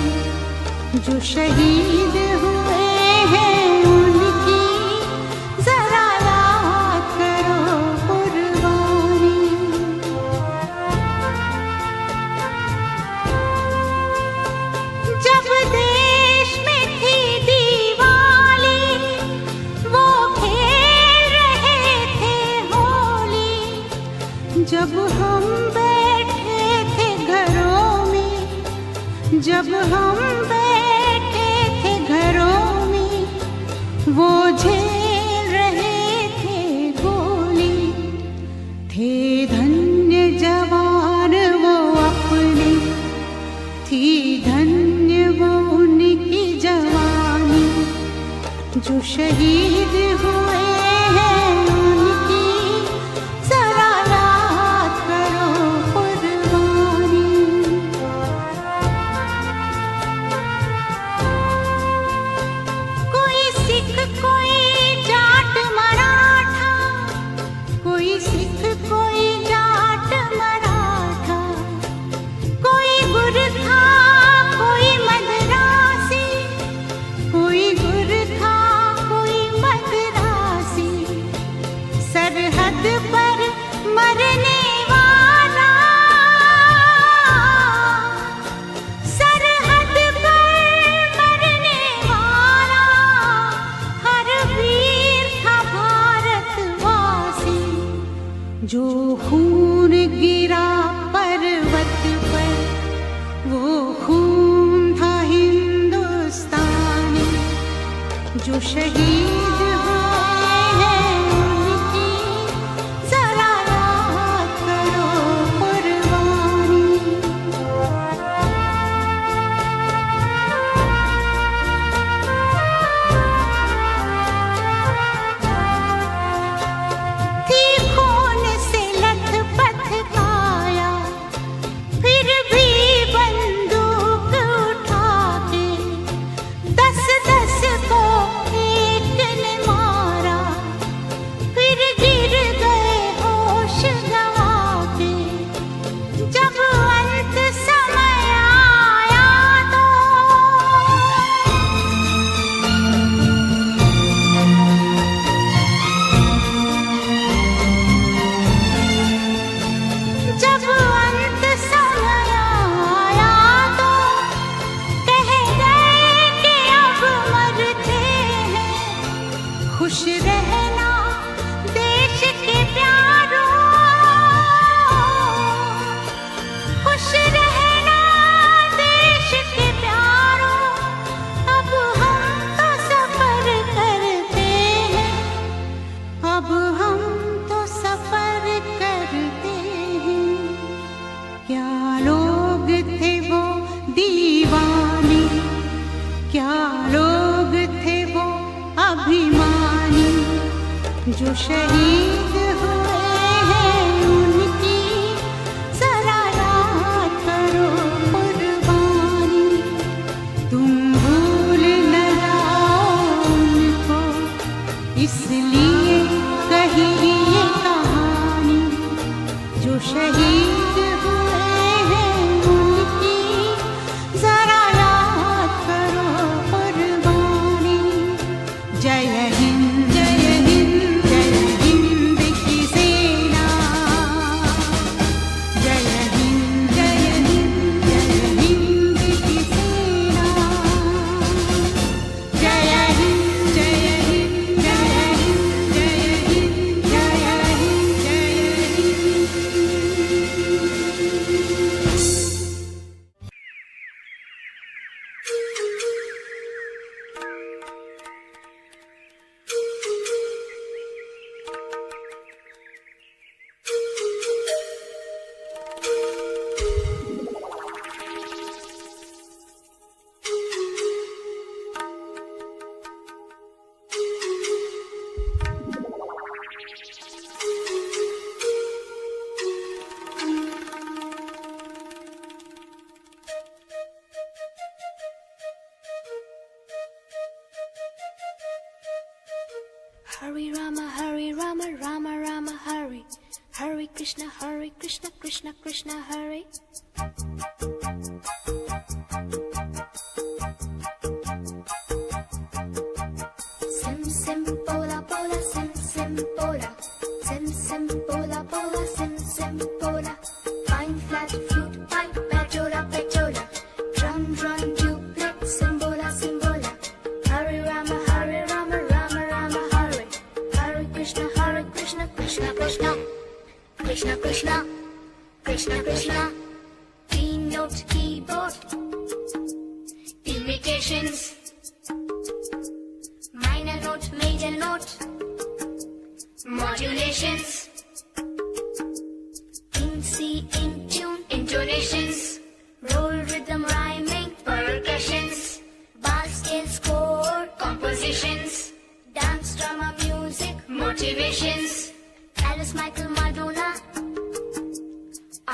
जो शहीद हुए हैं उनकी जरा याद करो कुर्बानी। जब देश में थी दिवाली, वो खेल रहे थे होली, जब हम बैठे थे घरों में, जब हम बैठे थे घरों में, वो झेल रहे थे गोली। थे धन्य जवान वो अपने, थी धन्य वो उनकी जवानी, जो शहीद हुए हैं उनकी जरा याद करो कुर्बानी। कोई सिख कोई जाट मराठा, कोई सिख कोई जाट मराठा, कोई गुरखा कोई मद्रासी, कोई गुरखा कोई मद्रासी, सरहद पर मरने वाला, सरहद पर मरने वाला, हर वीर था भारतवासी, जो खून गिरा पर्वत पर, वो खून था हिंदुस्तानी, जो शहीद हुए हैं उनकी जरा याद करो कुर्बानी। थी खून से लथपथ काया, फिर भी बंदूक उठा के 10-10 को एक जो शहीद हुए हैं उनकी जरा याद करो कुर्बानी। तुम भूल न जाओ उनको, इसलिए कही ये कहानी। जो शहीद हुए हैं उनकी जरा याद करो कुर्बानी। जय हिंद जय हिंद जय हिंद की सेना। जय हिंद जय हिंद जय हिंद की सेना। जय हिंद जय हिंद जय हिंद जय हिंद जय हिंद जय Hind. Hare Rama, Hare Rama, Rama Rama, Hare. Hare Krishna, Krishna Krishna, Hare. Sim sim pola pola, sim sim pola. Sim sim pola pola, sim sim pola. Fine flat flute pipe, petola petola. Drum drum duplex, simbola simbola. Hare Rama, Hare Rama, Rama Rama, Hare. Hare Krishna, Krishna Krishna, Krishna Krishna, Krishna Krishna. Keynote keyboard, imitations. Minor note, major note, modulations. In C, in tune, intonations. Roll rhythm, rhyming, percussions. Bar scale, score, compositions. Dance, drama, music, motivations. Alice, Michael, Madonna,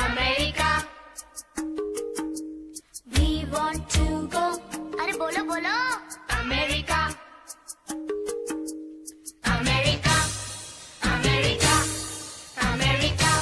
America. We want to go. अरे बोलो बोलो. America. America, America, America.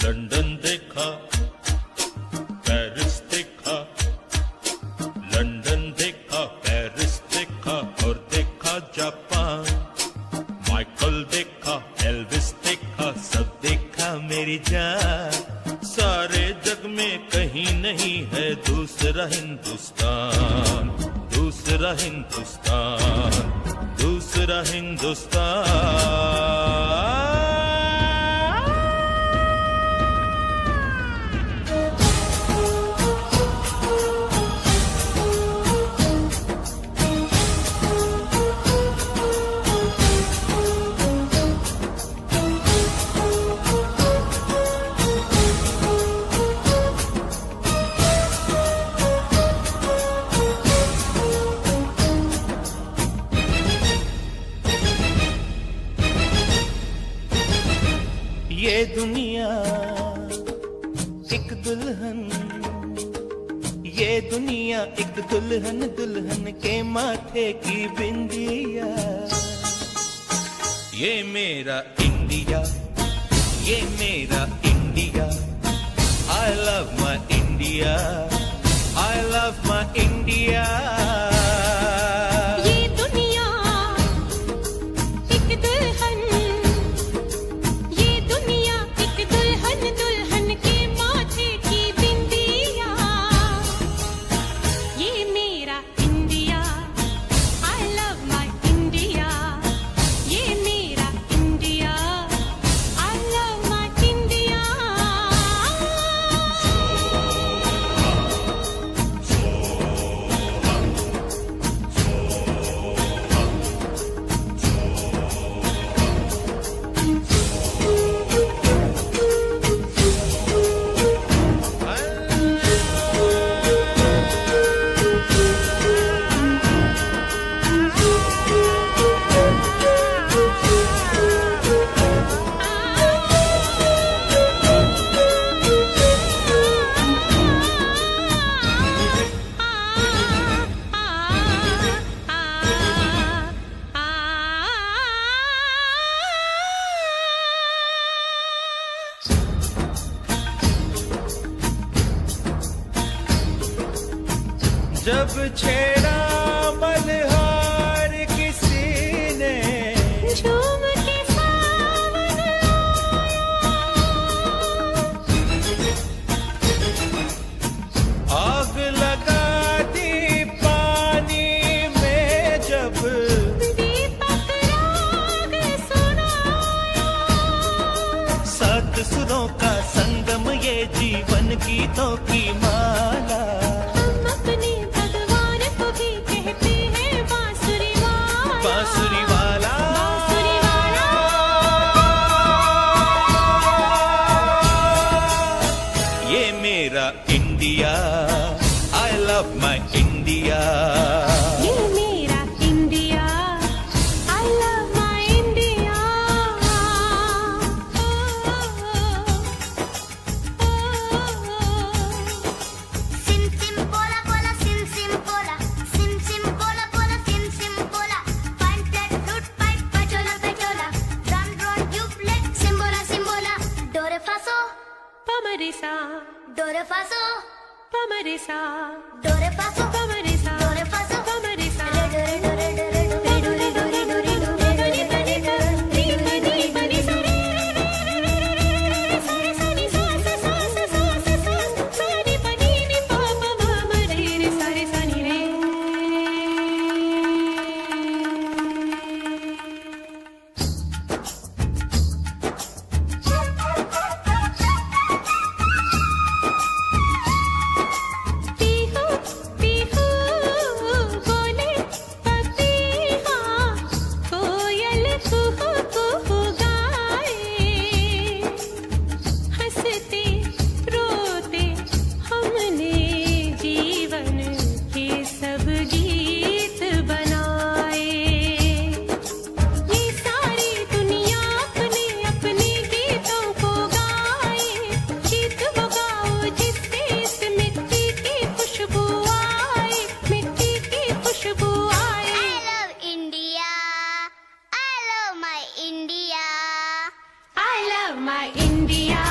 London देखा, Paris देखा, London देखा, Paris देखा और देखा Japan. Michael देखा, एल्विस देखा, सब देखा मेरी जान। सारे जग में कहीं नहीं है दूसरा हिंदुस्तान, दूसरा हिंदुस्तान, दूसरा हिंदुस्तान। ये दुनिया एक दुल्हन, ये दुनिया एक दुल्हन, दुल्हन के माथे की बिंदिया। ये मेरा इंडिया, ये मेरा India. I love my India, I love my India. ये दुनिया एक दुल्हन, ये दुनिया एक दुल्हन, दुल्हन के माथे की बिंदिया। जब छेड़ा मल्हार किसी ने, झूम के सावन आग लगा दी पानी में जब, दीपक राग सुनाया। सात सुरों का संगम ये जीवन गीतों की माला। हम अपने भगवान को भी कहते हैं बांसुरी वाला। बांसुरी वाला, बांसुरी वाला। ये मेरा India, I love my India. ये मेरा India, I love my India. Sim sim bola bola sim sim bola, sim sim bola bola sim sim bola. Fine flat flute pipe pachola pachola, drum drum duplet simbola simbola. Do re fa so, Pamarisa, do re fa so, pamarisa, do re fa so, pamarisa, do re fa so, pamarisa. re do re do re do re do re do re do re do re do re do re do re do. Ni pa ni sa re sa re sa ni sa sa sa sa sa sa sa sa ni pa ni pa pa ma ma re re sa re sa ni re. Pihu Pihu बोले पपीहा, कोयल कुहू कुहू गाए। हंसते रोते हमने जीवन के सब गीत बनाए। ये सारी दुनिया अपने अपने गीतों को गाए। गीत वो गाओ जिससे इस मिट्टी की खुशबू आए, मिट्टी की खुशबू आए। I love India, I love my India. I love my India,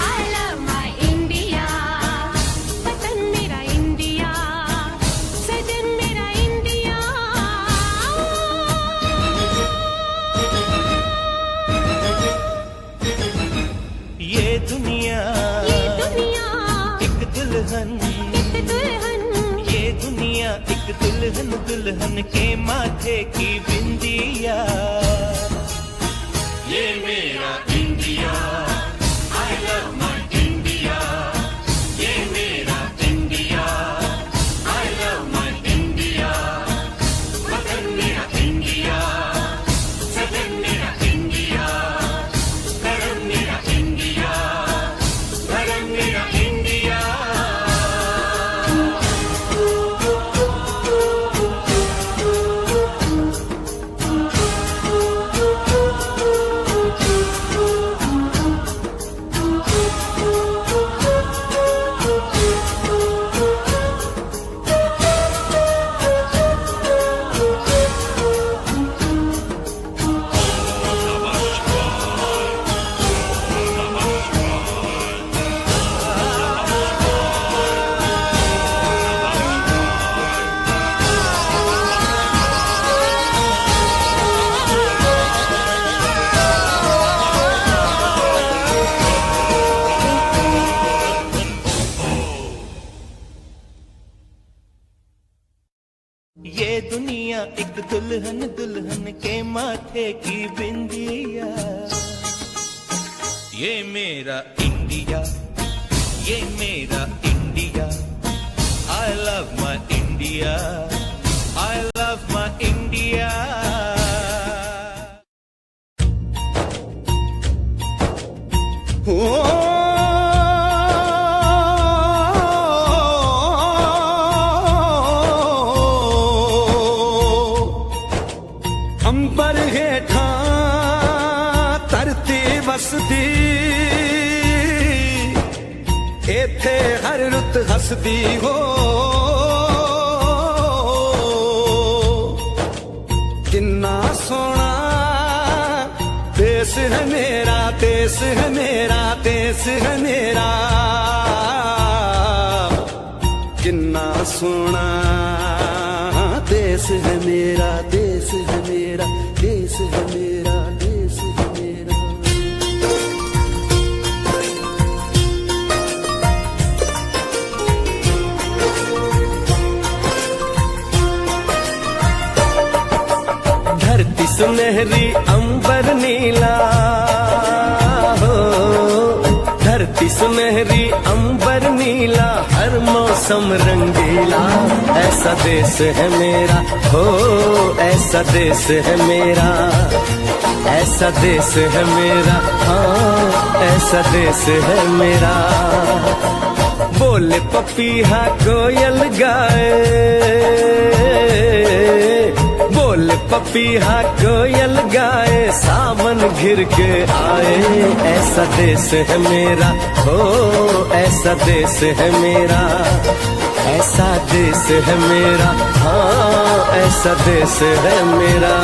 I love my India. वतन मेरा इंडिया, सजन मेरा इंडिया। ये दुनिया ये दुनिया एक दुल्हन, एक दुल्हन, ये दुनिया एक दुल्हन, दुल्हन के माथे की बिंदिया। ये मेरा India, I love my India. ये मेरा India, I love my India. वतन मेरा इंडिया, सजन मेरा इंडिया, धर्म मेरा इंडिया, धर्म मेरा इंडिया। ये दुनिया एक दुल्हन, दुल्हन के माथे की बिंदिया। ये मेरा इंडिया, ये मेरा India. I love my India, I love my India. अंबर हेठा धरती वसदी, इथे हर रुत हसदी हो। किन्ना सोना देश है मेरा, देश है मेरा, देश है मेरा। किन्ना कितना सोना देश है मेरा, देश है मेरा, देश है मेरा, देश है मेरा। धरती सुनहरी अंबर नीला हो, धरती सुनहरी अंबर नीला, हर मौसम रंगीला, ऐसा देश है मेरा हो, ऐसा देश है मेरा, ऐसा देश है मेरा, हाँ ऐसा देश है मेरा। बोले पपीहा कोयल गाए, बोले पपीहा कोयल गाए, सावन घिर के आए, ऐसा देश है मेरा हो, ऐसा देश है मेरा, ऐसा देश है मेरा, हाँ ऐसा देश है मेरा।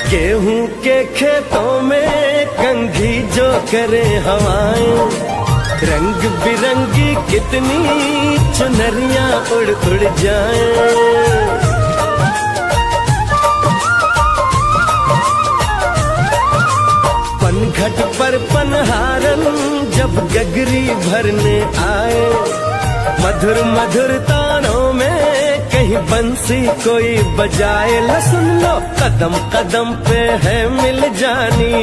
गेहूं के खेतों में कंघी जो करे हवाएं, रंग बिरंगी कितनी चुनरियां उड़ उड़ जाएं। पनघट पर पनहारन जब गगरी भरने आए, मधुर मधुर तानों में कहीं बंसी कोई बजाए, ल सुन लो कदम कदम पे है मिल जानी,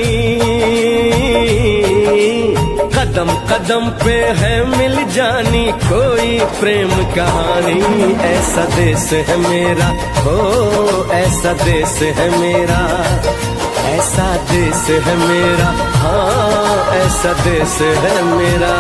कदम कदम पे है मिल जानी कोई प्रेम कहानी, ऐसा देश है मेरा हो, ऐसा देश है मेरा, ऐसा देश है मेरा, हाँ ऐसा देश है मेरा।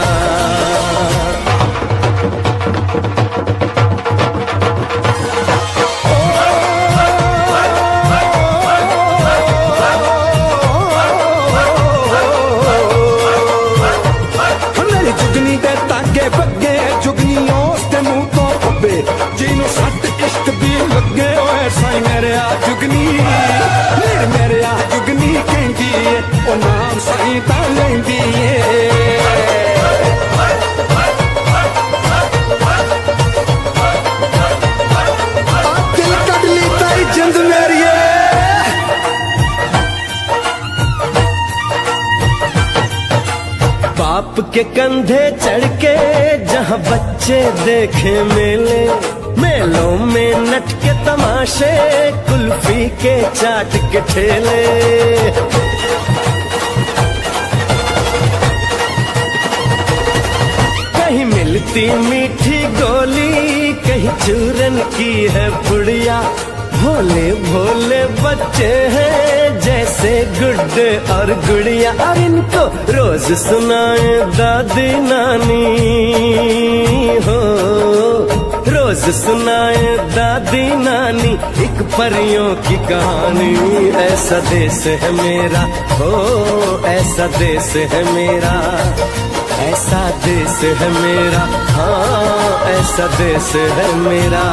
जुगनी दे तागे बगे जुगनियों ते मुंह तो पब्बे, जिन्हों सट इश्क भी लगे ओए साई मेरे आ जुगनी, मेरे आ जुगनी कहंदी है ओ नाम साई ता लेंदी है। दिल कट ली ताई जिंद मेरी बाप के कंधे चढ़ के जहाँ बच्चे देखे मेले, मेलों में नट के तमाशे, कुल्फी के चाट के ठेले। कहीं मिलती मीठी गोली, कहीं चूरन की है पुड़िया, भोले भोले बच्चे हैं जैसे गुड्डे और गुड़िया, और इनको रोज सुनाए दादी नानी हो, रोज सुनाए दादी नानी एक परियों की कहानी, ऐसा देश है मेरा हो, ऐसा देश है मेरा, ऐसा देश है मेरा, हाँ ऐसा देश है मेरा।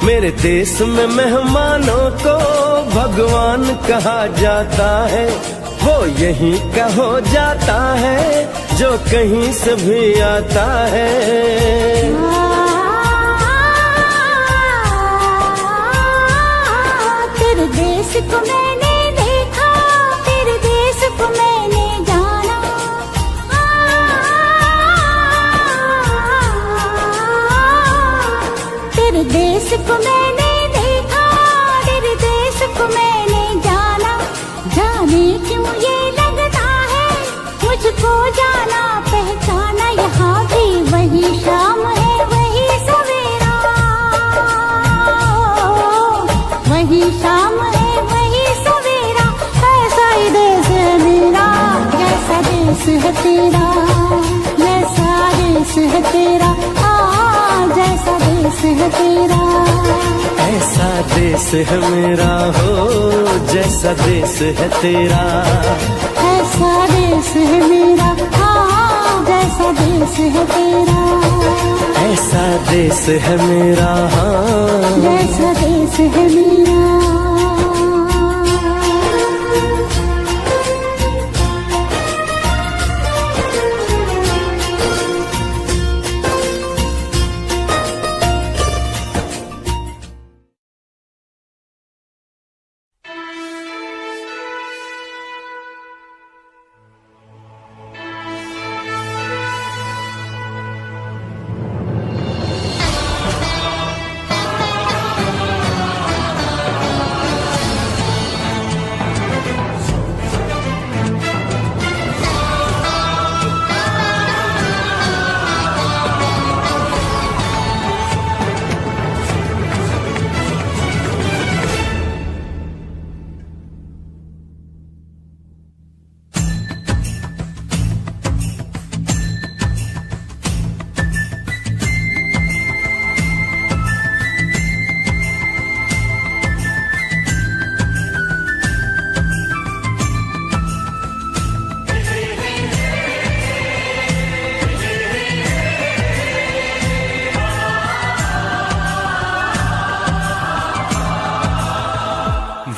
मेरे देश में मेहमानों को भगवान कहा जाता है वो यहीं का हो जाता है जो कहीं से भी आता है। तेरे देश को मैंने देखा, तेरे देश को मैंने जाना। तेरे देश को मैंने देखा, तेरे देश को मैंने जाना। जाने क्यों ये लगता है मुझको जाना पहचाना। यहाँ भी वही शाम है वही सवेरा, वही शाम है वही सवेरा। ऐसा ही देश है मेरा, जैसा देश है तेरा, जैसा देश है तेरा। जैसा देश है तेरा, ऐसा देश है मेरा हो जैसा देश है तेरा। ऐसा देश है मेरा, जैसा देश है तेरा। ऐसा देश है मेरा, जैसा देश है मेरा।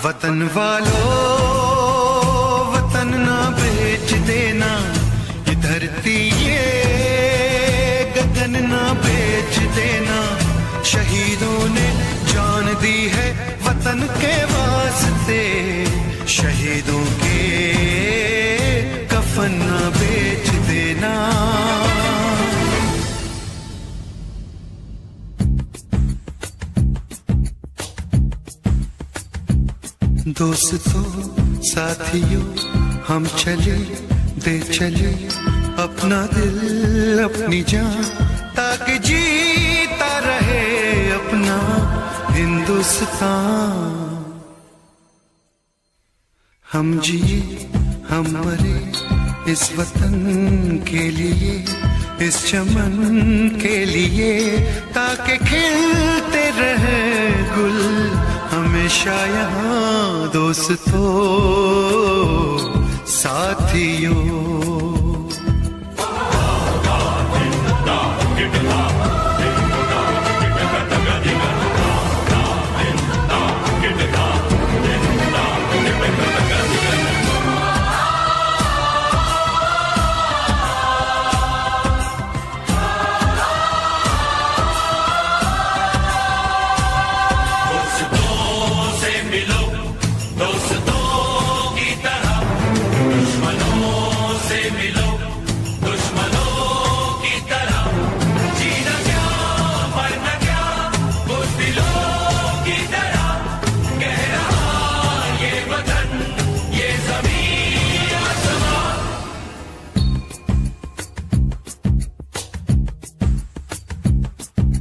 वतन वालों वतन ना बेच देना, ये धरती ये गगन ना बेच देना। शहीदों ने जान दी है वतन के वास्ते, शहीदों के कफन ना बेच देना। दोस्तों साथियों हम चले दे चले अपना दिल अपनी जान, ताकि जीता रहे अपना हिंदुस्तान। हम जिए हम मरे इस वतन के लिए, इस चमन के लिए, ताकि खिलते रहे गुल हमेशा यहाँ। दोस्तों साथियों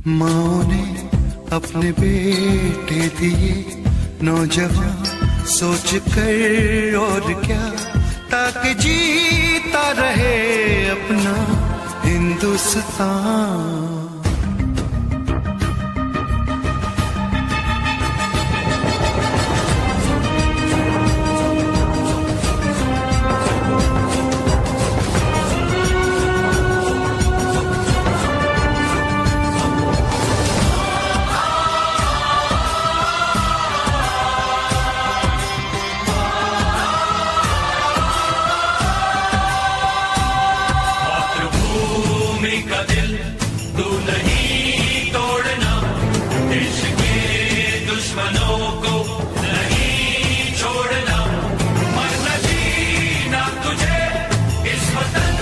माँ ने अपने बेटे दिए नौजवान सोच कर और क्या, ताकि जीता रहे अपना हिंदुस्तान। तू नहीं तोड़ना देश के दुश्मनों को नहीं छोड़ना मरना जीना तुझे इस वतन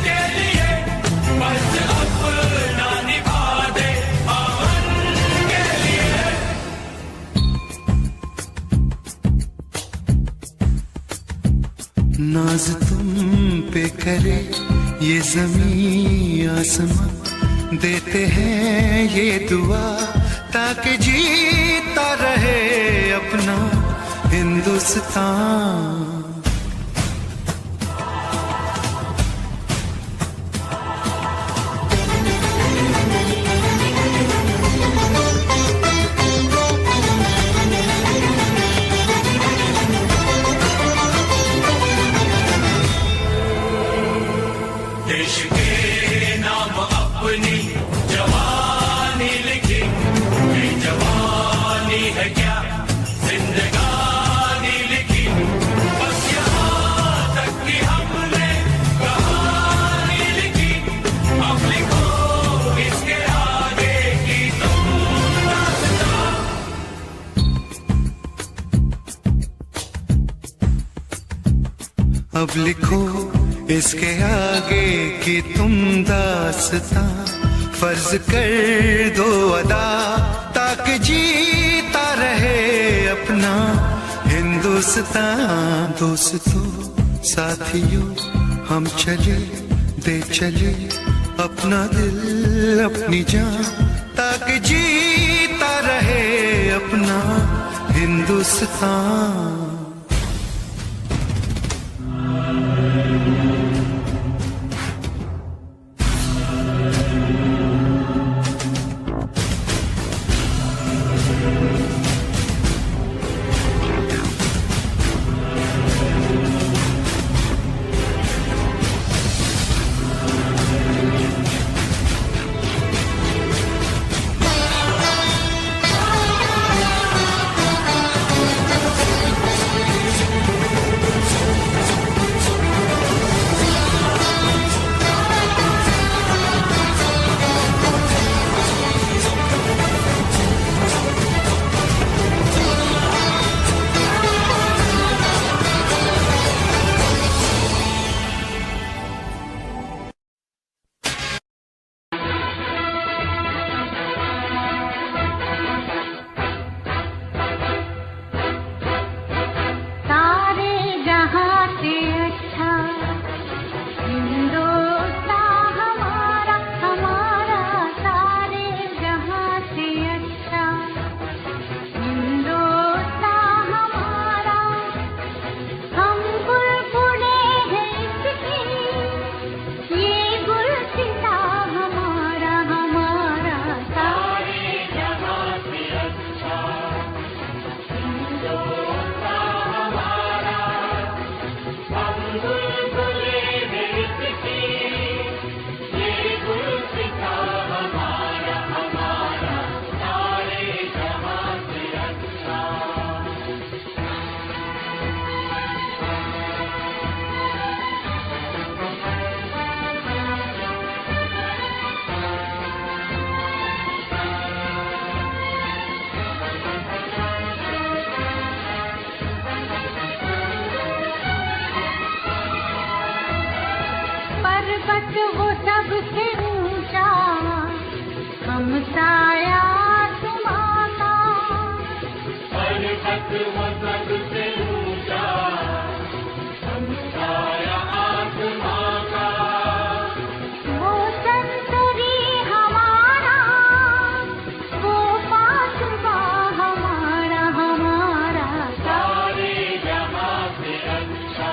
के लिए बस अपना निभा दे अमन के लिए। नाज तुम पे करे ये ज़मीं आसमां, देते हैं ये दुआ ताकि जीता रहे अपना हिंदुस्तान। देश के नाम अपनी जवानी लिखी, ये जवानी है क्या जिंदगानी लिखी, बस यहाँ तक कि हमने कहानी लिखी, अब लिखो इसके आगे की तुम दास्तां। अब लिखो इसके आगे की तुम दास्तां, फर्ज कर दो अदा ताकि जीता रहे अपना हिंदुस्तान। दोस्तों साथियों हम चले दे चले अपना दिल अपनी जान ताकि जीता रहे अपना हिंदुस्तान। पर्वत वो सबसे ऊंचा हम साया तुम्हारा, पर्वत वो सबसे ऊंचा हम साया तुम्हारा, वो संतरी हमारा वो पासवा हमारा हमारा सारे जहां से अच्छा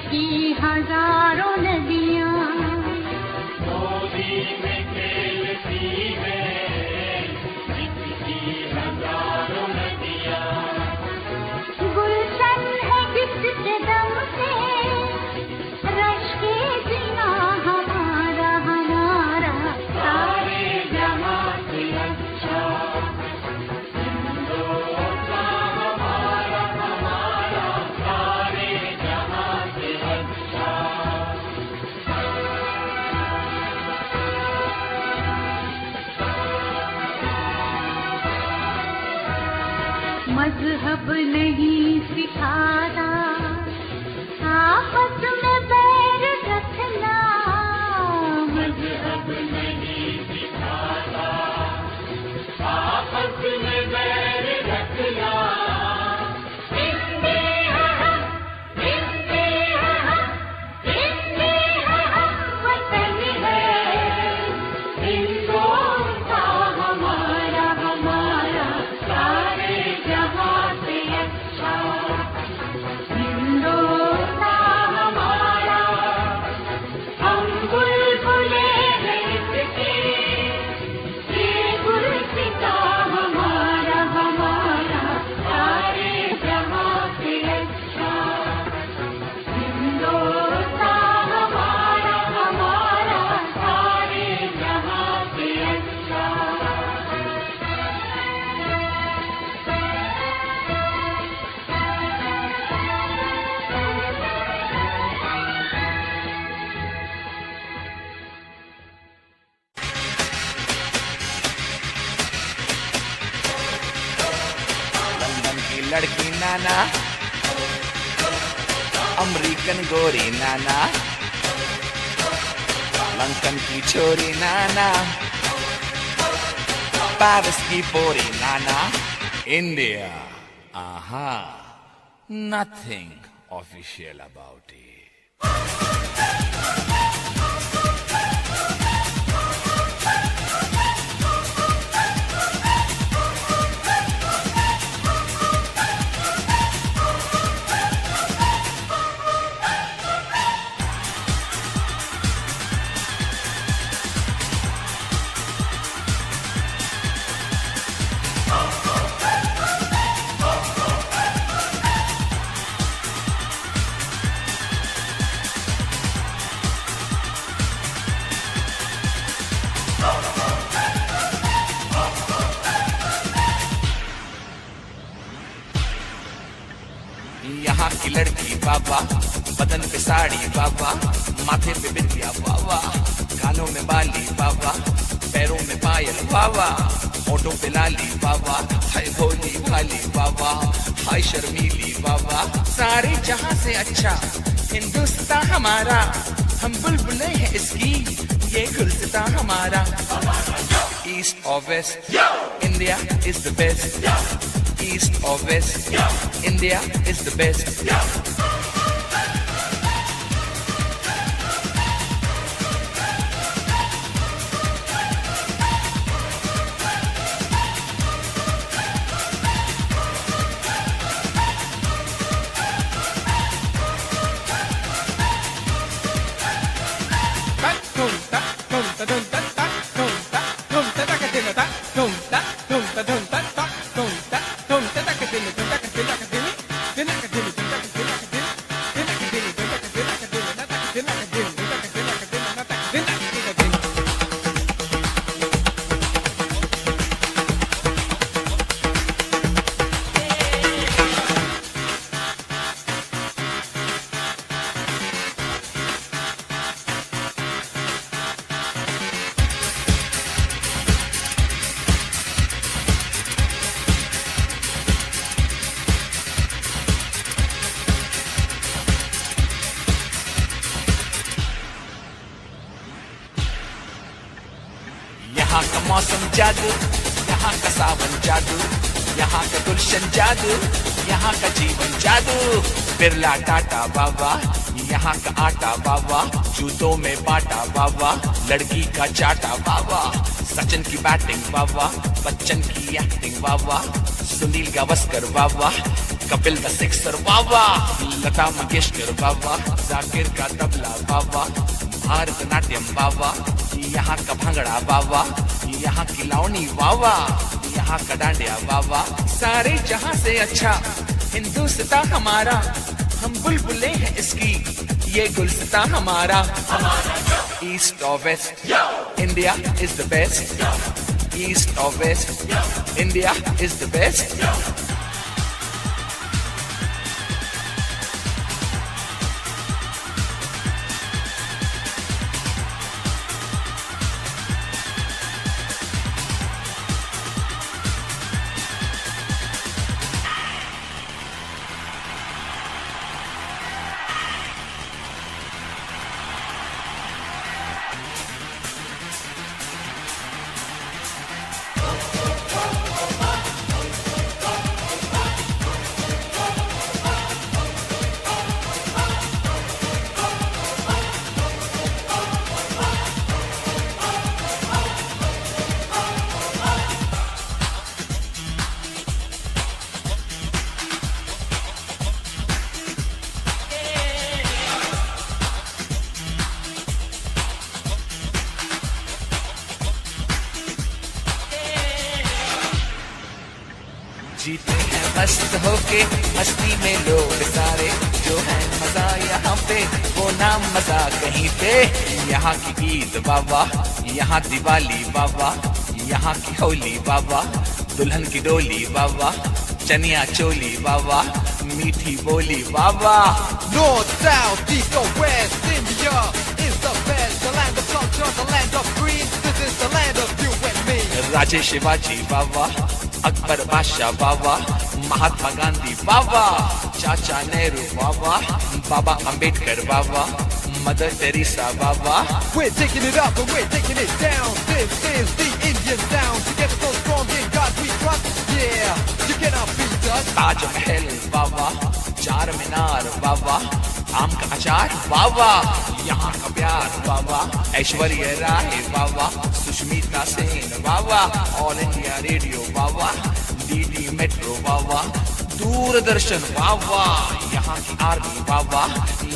की हजारों नदियाँ गोदी में खेलती है, जिसकी हजारों नदियाँ गुलशन है जिसके दम मजहब नहीं सिखाता आपस में बैर रखना, मजहब नहीं सिखाता आपस में बैर रखना। लड़की नाना, अमेरिकन गोरी नाना, लंदन की छोरी नाना, पेरिस की पोरी नाना, India, aha, nothing official about it. यहाँ की लड़की बाबा, बदन पे साड़ी बाबा, माथे पे बिंदिया बाबा, कानों में बाली बाबा, पैरों में पायल बाबा, होठों पे लाली बाबा, हाय भोली भाली बाबा, हाय शर्मीली बाबा। सारे जहां से अच्छा हिंदुस्तान हमारा, हम बुलबुलें हैं इसकी, ये गुलसितां हमारा। ईस्ट और west, India is the best. East or west, India is the best. यहाँ का मौसम जादू, यहाँ का सावन जादू, यहाँ का गुलशन जादू, यहाँ का जीवन जादू। बिरला टाटा बाबा, यहाँ का आटा बाबा, जूतों में बाटा बाबा, लड़की का चाटा बाबा, सचिन की बैटिंग बाबा, बच्चन की एक्टिंग बाबा, सुनील गावस्कर बाबा, कपिल द सिक्सर बाबा, लता मंगेशकर बाबा, जाकिर का तबला बाबा, भारतनाट्यम बाबा, यहाँ का भंगड़ा बाबा, यहाँ की लावनी बाबा, यहाँ का डांडिया बाबा। सारे जहां से अच्छा हिंदुस्तान हमारा, हम बुलबुलें हैं इसकी, ये गुलसितां हमारा। ईस्ट और west, India is the best. East और west, India is the best. मस्त होके मस्ती में लोग सारे जो है मजा यहाँ पे वो ना मजा कहीं पे। यहाँ की ईद बाबा, यहाँ दिवाली बाबा, यहाँ की होली बाबा, दुल्हन की डोली बाबा, चनिया चोली बाबा, मीठी बोली बाबा। North, south, east or west, India is the best. The land of culture, the land of green. This is the land of you and me. राजे शिवाजी बाबा, अकबर बादशाह बाबा, महात्मा गांधी बाबा, चाचा नेहरू बाबा, बाबा अंबेडकर बाबा, मदर टेरेसा बाबा। We're taking it up and we're taking it down. This is the Indian sound. Together so strong in God we trust. Yeah, you cannot beat us. Taj Mahal बाबा, Charminar बाबा, आम का अचार बाबा, यहाँ का प्यार बाबा, ऐश्वर्या राय बाबा, सुष्मिता सेन बाबा, ऑल इंडिया रेडियो बाबा, DD metro बाबा, दूरदर्शन बाबा, यहाँ की army बाबा,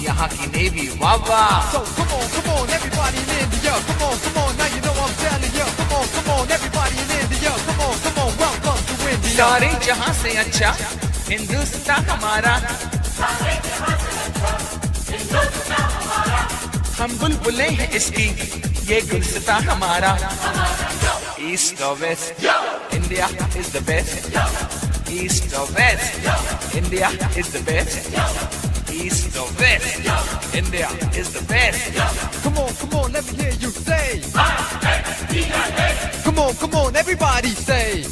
यहाँ की navy Baba. So come on, everybody in India. Come on, now you know I'm telling you. Come on, everybody in India. Come on, welcome to India. सारे जहां से अच्छा हिंदुस्तान हमारा, हम बुलबुले हैं इसकी, ये गुलस्तान हमारा। ईस्ट और west, India is the best. East और west, India is the best. East और west, India is the best. Come on, let me hear you say. Come on, everybody say.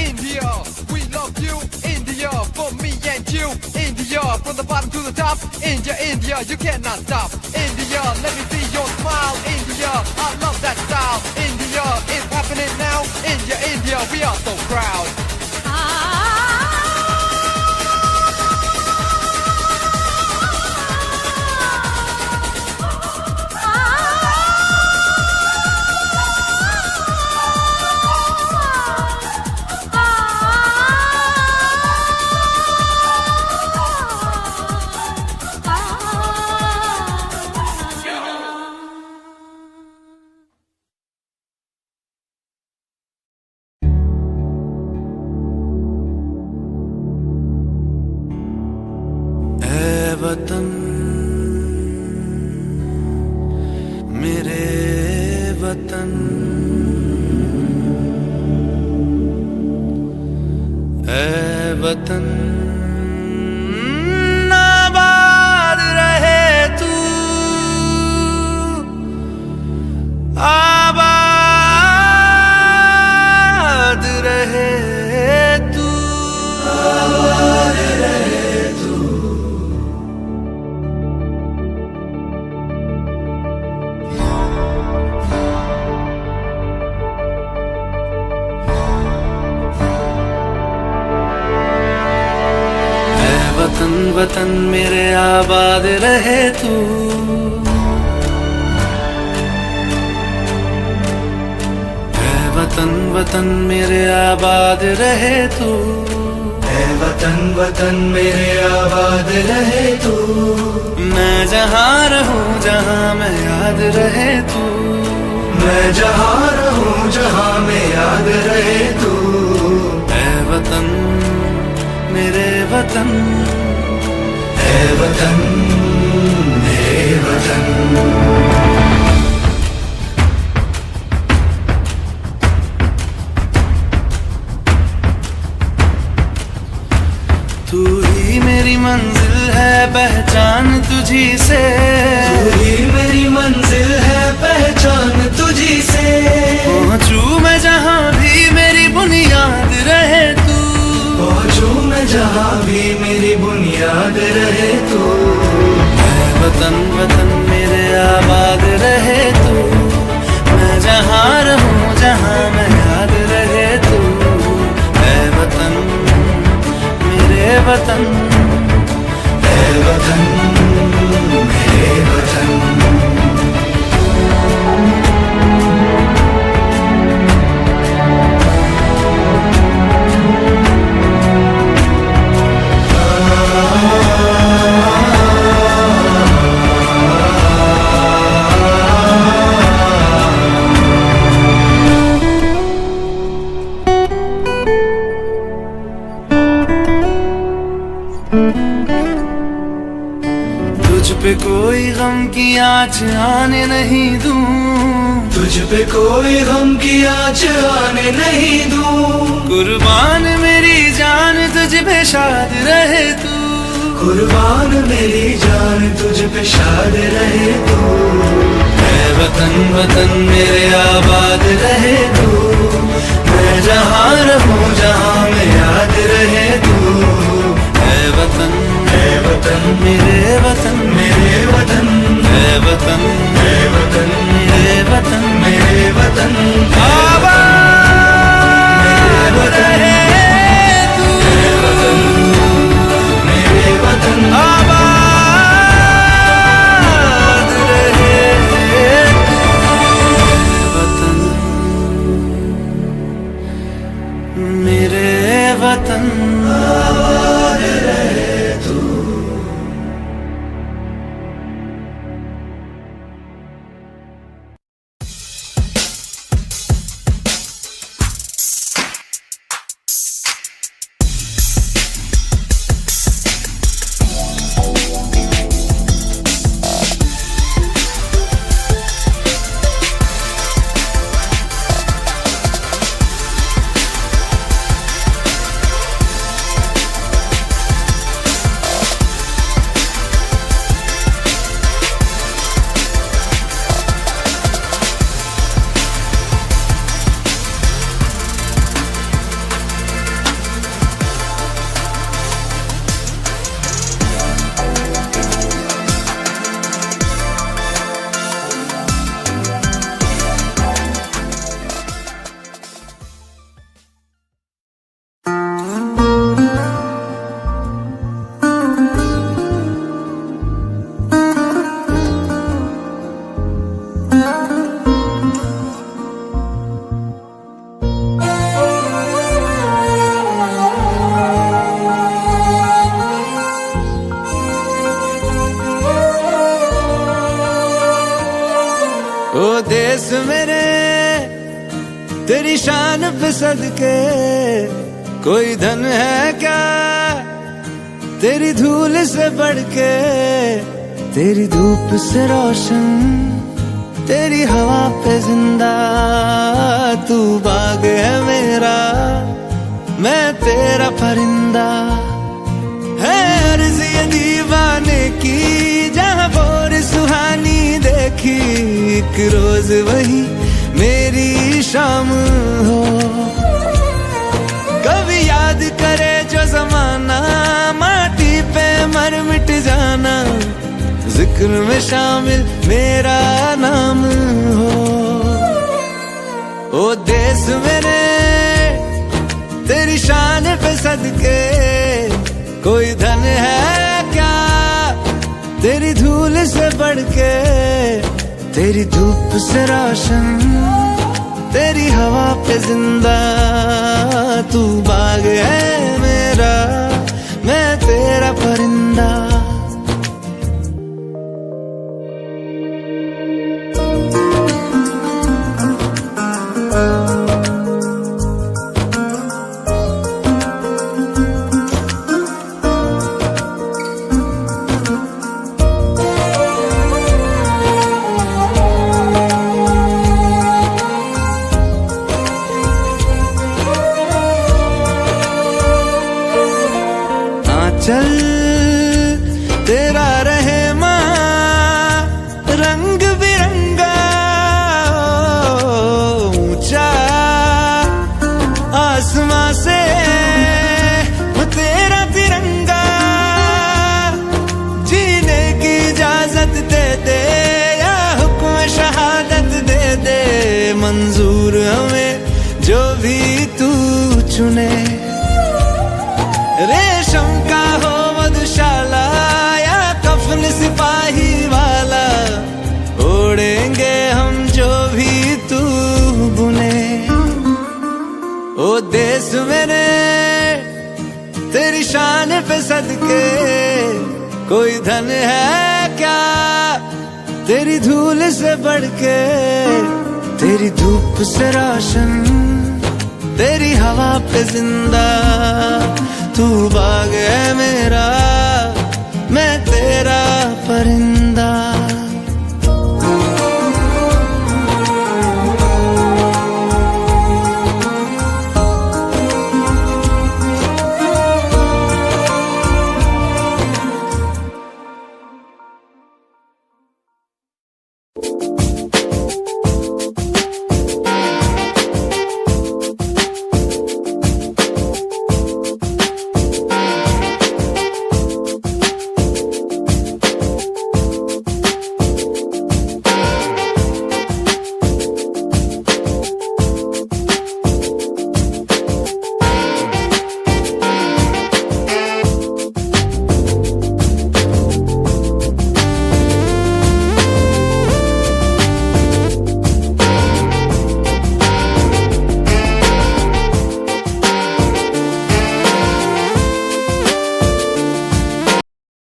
India, we love you. India, for me and you. India, from the bottom to the top. India, you cannot stop. India, let me see your smile. India, I love that style. India, it's happening now. India, we are so proud. वतन मेरे वतन, ऐ वतन आबाद रहे तू, आबाद रहे तू, आबाद रहे तू। वतन वतन मेरे आबाद रहे तू, ऐ वतन वतन मेरे आबाद रहे तू, ऐ वतन वतन मेरे आबाद रहे तू। मैं जहाँ रहूं जहाँ मैं याद रहे तू, मैं जहाँ रहूं जहाँ मैं याद रहे तू। ऐ वतन मेरे वतन, ऐ वतन मेरे वतन। तू ही मेरी मंजिल है पहचान तुझी से, तू ही मेरी मंजिल है पहचान तुझी से। पहुँचूं मैं जहाँ भी मेरी बुनियाद रहे तू, पहुँचूं मैं जहाँ भी मेरी बुनियाद रहे तू। ऐ वतन वतन मेरे आबाद रहे तू, मैं जहाँ रहूं जहाँ मैं याद रहे तू। ऐ वतन मेरे वतन, ऐ वतन मेरे वतन। पे कोई गम की आँच आने नहीं दूं, तुझ पे कोई गम की आँच आने नहीं दूं। कुर्बान मेरी जान तुझ पे शाद रहे तू, कुर्बान मेरी जान तुझ पे शाद रहे तू। मैं वतन वतन मेरे आबाद रहे तू, मैं जहाँ रहूं जहाँ में याद रहे तू। मैं वतन मेरे वतन मेरे वतन, मैं वतन मेरे वतन मेरे वतन मेरे वतन आबाद रहे तू, मेरे वतन मेरे वतन आबाद रहे तू। वतन मेरे वतन आबाद रहे तू। ओ देश मेरे तेरी शान पे सदके, कोई धन है क्या तेरी धूल से बढ़ के। तेरी धूप से रोशन, तेरी हवा पे जिंदा, तू बाग है मेरा, मैं तेरा परिंदा। है अर्ज़ ये दीवाने की, जहाँ बोर सुहानी देखी, एक रोज वही मेरी शाम हो। कभी याद करे जो जमाना, माटी पे मर मिट जाना, जिक्र में शामिल मेरा नाम हो। ओ देश मेरे तेरी शान पे सदके, कोई धन है क्या तेरी धूल से बढ़ के। तेरी धूप से रोशन, तेरी हवा पे जिंदा, तू बाग है मेरा, मैं तेरा परिंदा। चल तेरा रहे माँ रंग बिरंगा, ऊंचा आसमां से तेरा तिरंगा। जीने की इजाजत दे दे या हुक्म शहादत दे दे, मंजूर हमें जो भी तू चुने। रेशम का हो मधुशाला या कफन सिपाही वाला, ओढ़ेंगे हम जो भी तू बुने। ओ देश मेरे तेरी शान पे सदके, कोई धन है क्या तेरी धूल से बढ़ के। तेरी धूप से रोशन, तेरी हवा पे जिंदा, तू बाग है मेरा,